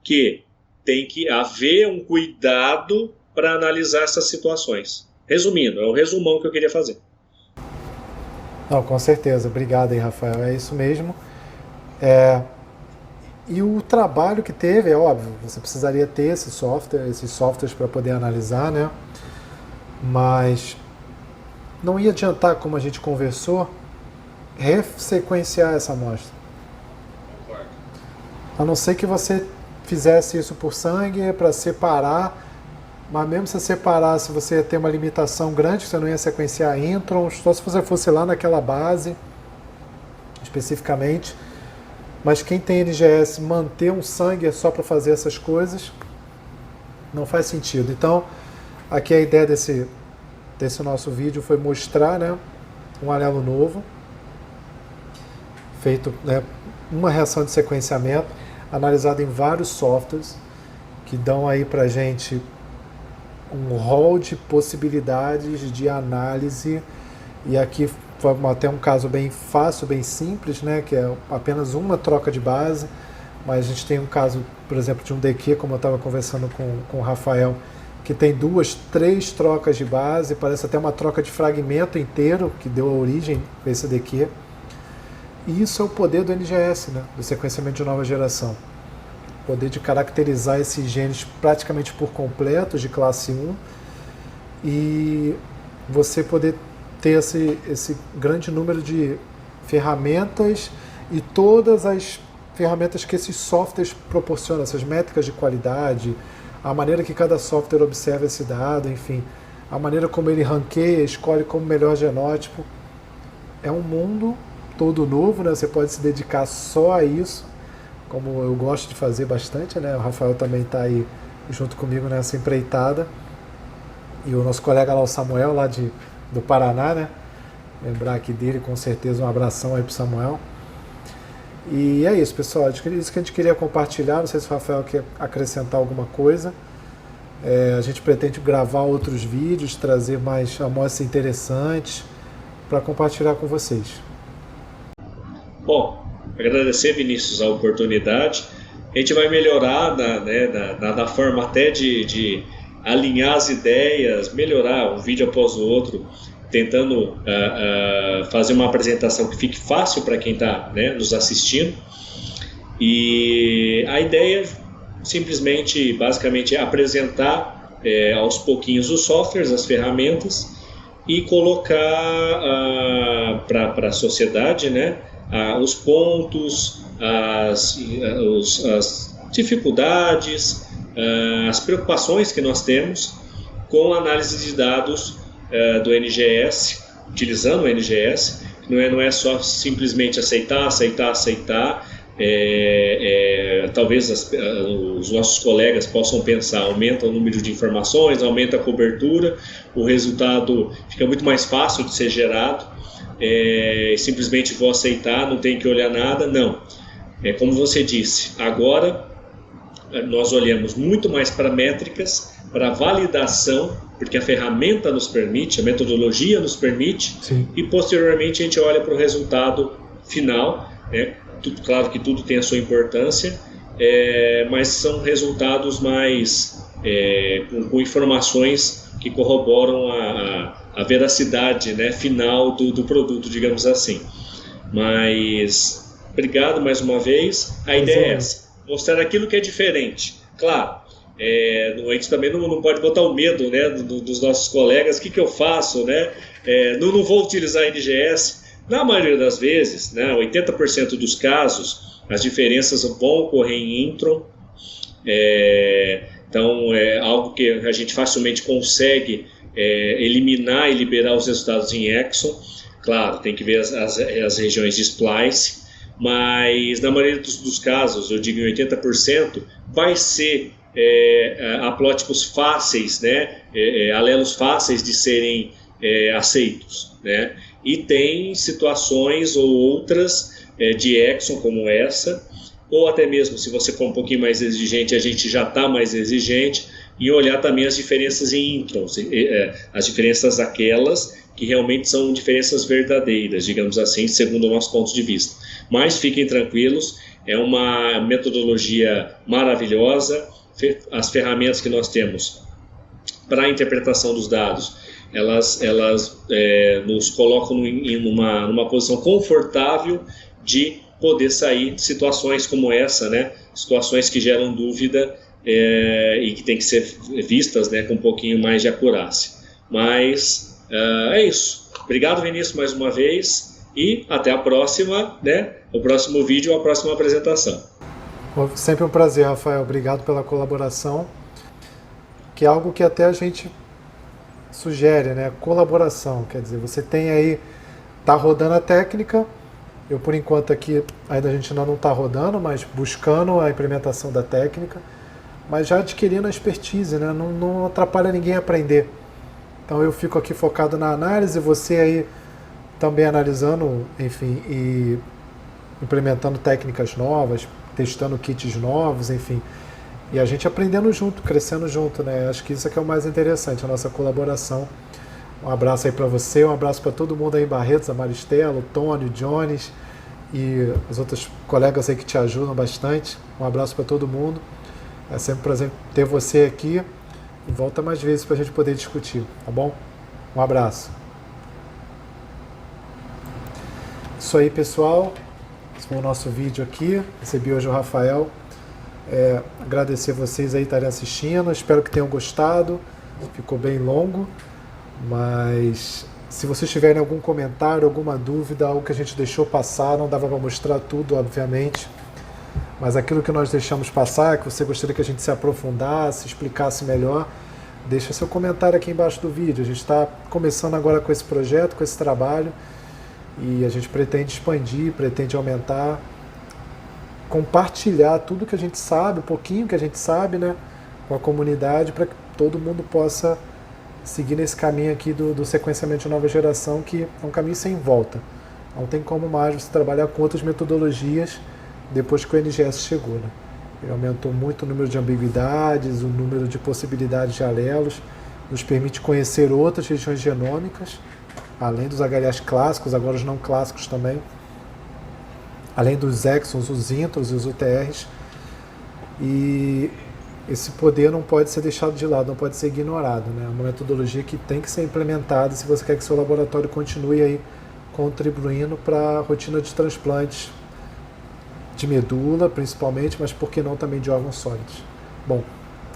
que tem que haver um cuidado para analisar essas situações. Resumindo, é um resumão que eu queria fazer. Não, com certeza. Obrigado aí, Rafael. É isso mesmo. E o trabalho que teve, é óbvio, você precisaria ter esses softwares para poder analisar, né? Mas não ia adiantar, como a gente conversou, resequenciar essa amostra. Concordo. A não ser que você fizesse isso por sangue para separar, mas mesmo se separasse, você ia ter uma limitação grande, você não ia sequenciar introns, só se você fosse lá naquela base, especificamente. Mas quem tem NGS, manter um sangue só para fazer essas coisas, não faz sentido. Então, aqui a ideia desse nosso vídeo foi mostrar, né, um alelo novo, feito, né, uma reação de sequenciamento, analisada em vários softwares, que dão aí para a gente um rol de possibilidades de análise. E aqui foi até um caso bem fácil, bem simples, né, que é apenas uma troca de base, mas a gente tem um caso, por exemplo, de um DQ, como eu estava conversando com o Rafael, que tem 2, 3 trocas de base, parece até uma troca de fragmento inteiro que deu a origem a esse DQ. E isso é o poder do NGS, né, do sequenciamento de nova geração. O poder de caracterizar esses genes praticamente por completos de classe 1 e você poder ter esse grande número de ferramentas e todas as ferramentas que esses softwares proporcionam, essas métricas de qualidade, a maneira que cada software observa esse dado, enfim, a maneira como ele ranqueia, escolhe como melhor genótipo. É um mundo todo novo, né? Você pode se dedicar só a isso, como eu gosto de fazer bastante, né? O Rafael também está aí junto comigo nessa empreitada. E o nosso colega lá, o Samuel, lá do Paraná, né? Lembrar aqui dele, com certeza, um abração aí pro Samuel. E é isso, pessoal. Isso que a gente queria compartilhar. Não sei se o Rafael quer acrescentar alguma coisa. A gente pretende gravar outros vídeos, trazer mais amostras interessantes para compartilhar com vocês. Bom, agradecer, Vinícius, a oportunidade. A gente vai melhorar na forma até de alinhar as ideias, melhorar um vídeo após o outro, tentando fazer uma apresentação que fique fácil para quem está, né, nos assistindo. E a ideia simplesmente, basicamente, é apresentar aos pouquinhos os softwares, as ferramentas, e colocar para a sociedade, né, os pontos, as dificuldades, as preocupações que nós temos com a análise de dados do NGS, utilizando o NGS. Não é só simplesmente aceitar. Talvez os nossos colegas possam pensar, aumenta o número de informações, aumenta a cobertura, o resultado fica muito mais fácil de ser gerado, simplesmente vou aceitar, não tenho que olhar nada. Não, como você disse, agora nós olhamos muito mais para métricas, para validação, porque a ferramenta nos permite, a metodologia nos permite. Sim. E posteriormente a gente olha para o resultado final, né? Claro que tudo tem a sua importância, mas são resultados mais com informações que corroboram a veracidade, né, final do produto, digamos assim. Mas obrigado mais uma vez. A ideia é essa, mostrar aquilo que é diferente. Claro, a gente também não pode botar o medo, né, dos nossos colegas. O que eu faço, né? Não vou utilizar NGS. Na maioria das vezes, né, 80% dos casos, as diferenças vão ocorrer em intron. Então, é algo que a gente facilmente consegue eliminar e liberar os resultados em exon. Claro, tem que ver as regiões de splice, mas na maioria dos casos, eu digo em 80%, vai ser haplótipos fáceis, né, alelos fáceis de serem aceitos, né? E tem situações ou outras de exon como essa, ou até mesmo se você for um pouquinho mais exigente, a gente já está mais exigente, e olhar também as diferenças em introns, as diferenças aquelas que realmente são diferenças verdadeiras, digamos assim, segundo o nosso ponto de vista. Mas fiquem tranquilos, é uma metodologia maravilhosa. As ferramentas que nós temos para a interpretação dos dados, elas nos colocam numa posição confortável de poder sair de situações como essa, né? Situações que geram dúvida e que tem que ser vistas, né, com um pouquinho mais de acurácia. Mas é isso. Obrigado, Vinícius, mais uma vez, e até a próxima, né? O próximo vídeo, a próxima apresentação. Sempre um prazer, Rafael. Obrigado pela colaboração, que é algo que até a gente sugere, né? Colaboração, quer dizer, você tem aí, tá rodando a técnica, eu por enquanto aqui ainda a gente ainda não está rodando, mas buscando a implementação da técnica, mas já adquirindo a expertise, né? Não atrapalha ninguém a aprender. Então eu fico aqui focado na análise, você aí também analisando, enfim, e implementando técnicas novas, testando kits novos, enfim. E a gente aprendendo junto, crescendo junto, né? Acho que isso é que é o mais interessante, a nossa colaboração. Um abraço aí para você, um abraço para todo mundo aí em Barretos, a Maristela, o Tony, o Jones e os outros colegas aí que te ajudam bastante. Um abraço para todo mundo. É sempre um prazer ter você aqui e volta mais vezes para a gente poder discutir, tá bom? Um abraço. Isso aí, pessoal. Esse foi o nosso vídeo aqui. Recebi hoje o Rafael. Agradecer vocês aí estarem assistindo, espero que tenham gostado, ficou bem longo, mas se vocês tiverem algum comentário, alguma dúvida, algo que a gente deixou passar, não dava para mostrar tudo, obviamente, mas aquilo que nós deixamos passar, que você gostaria que a gente se aprofundasse, explicasse melhor, deixa seu comentário aqui embaixo do vídeo. A gente está começando agora com esse projeto, com esse trabalho, e a gente pretende expandir, pretende aumentar, compartilhar tudo que a gente sabe, um pouquinho que a gente sabe, né, com a comunidade, para que todo mundo possa seguir nesse caminho aqui do sequenciamento de nova geração, que é um caminho sem volta. Não tem como mais você trabalhar com outras metodologias depois que o NGS chegou, né? Ele aumentou muito o número de ambiguidades, o número de possibilidades de alelos, nos permite conhecer outras regiões genômicas, além dos HLAs clássicos, agora os não clássicos também, além dos exons, os intros e os UTRs. E esse poder não pode ser deixado de lado, não pode ser ignorado, né? É uma metodologia que tem que ser implementada se você quer que seu laboratório continue aí contribuindo para a rotina de transplantes de medula, principalmente, mas por que não também de órgãos sólidos. Bom,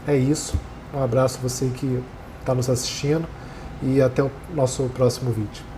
é isso. Um abraço a você que está nos assistindo e até o nosso próximo vídeo.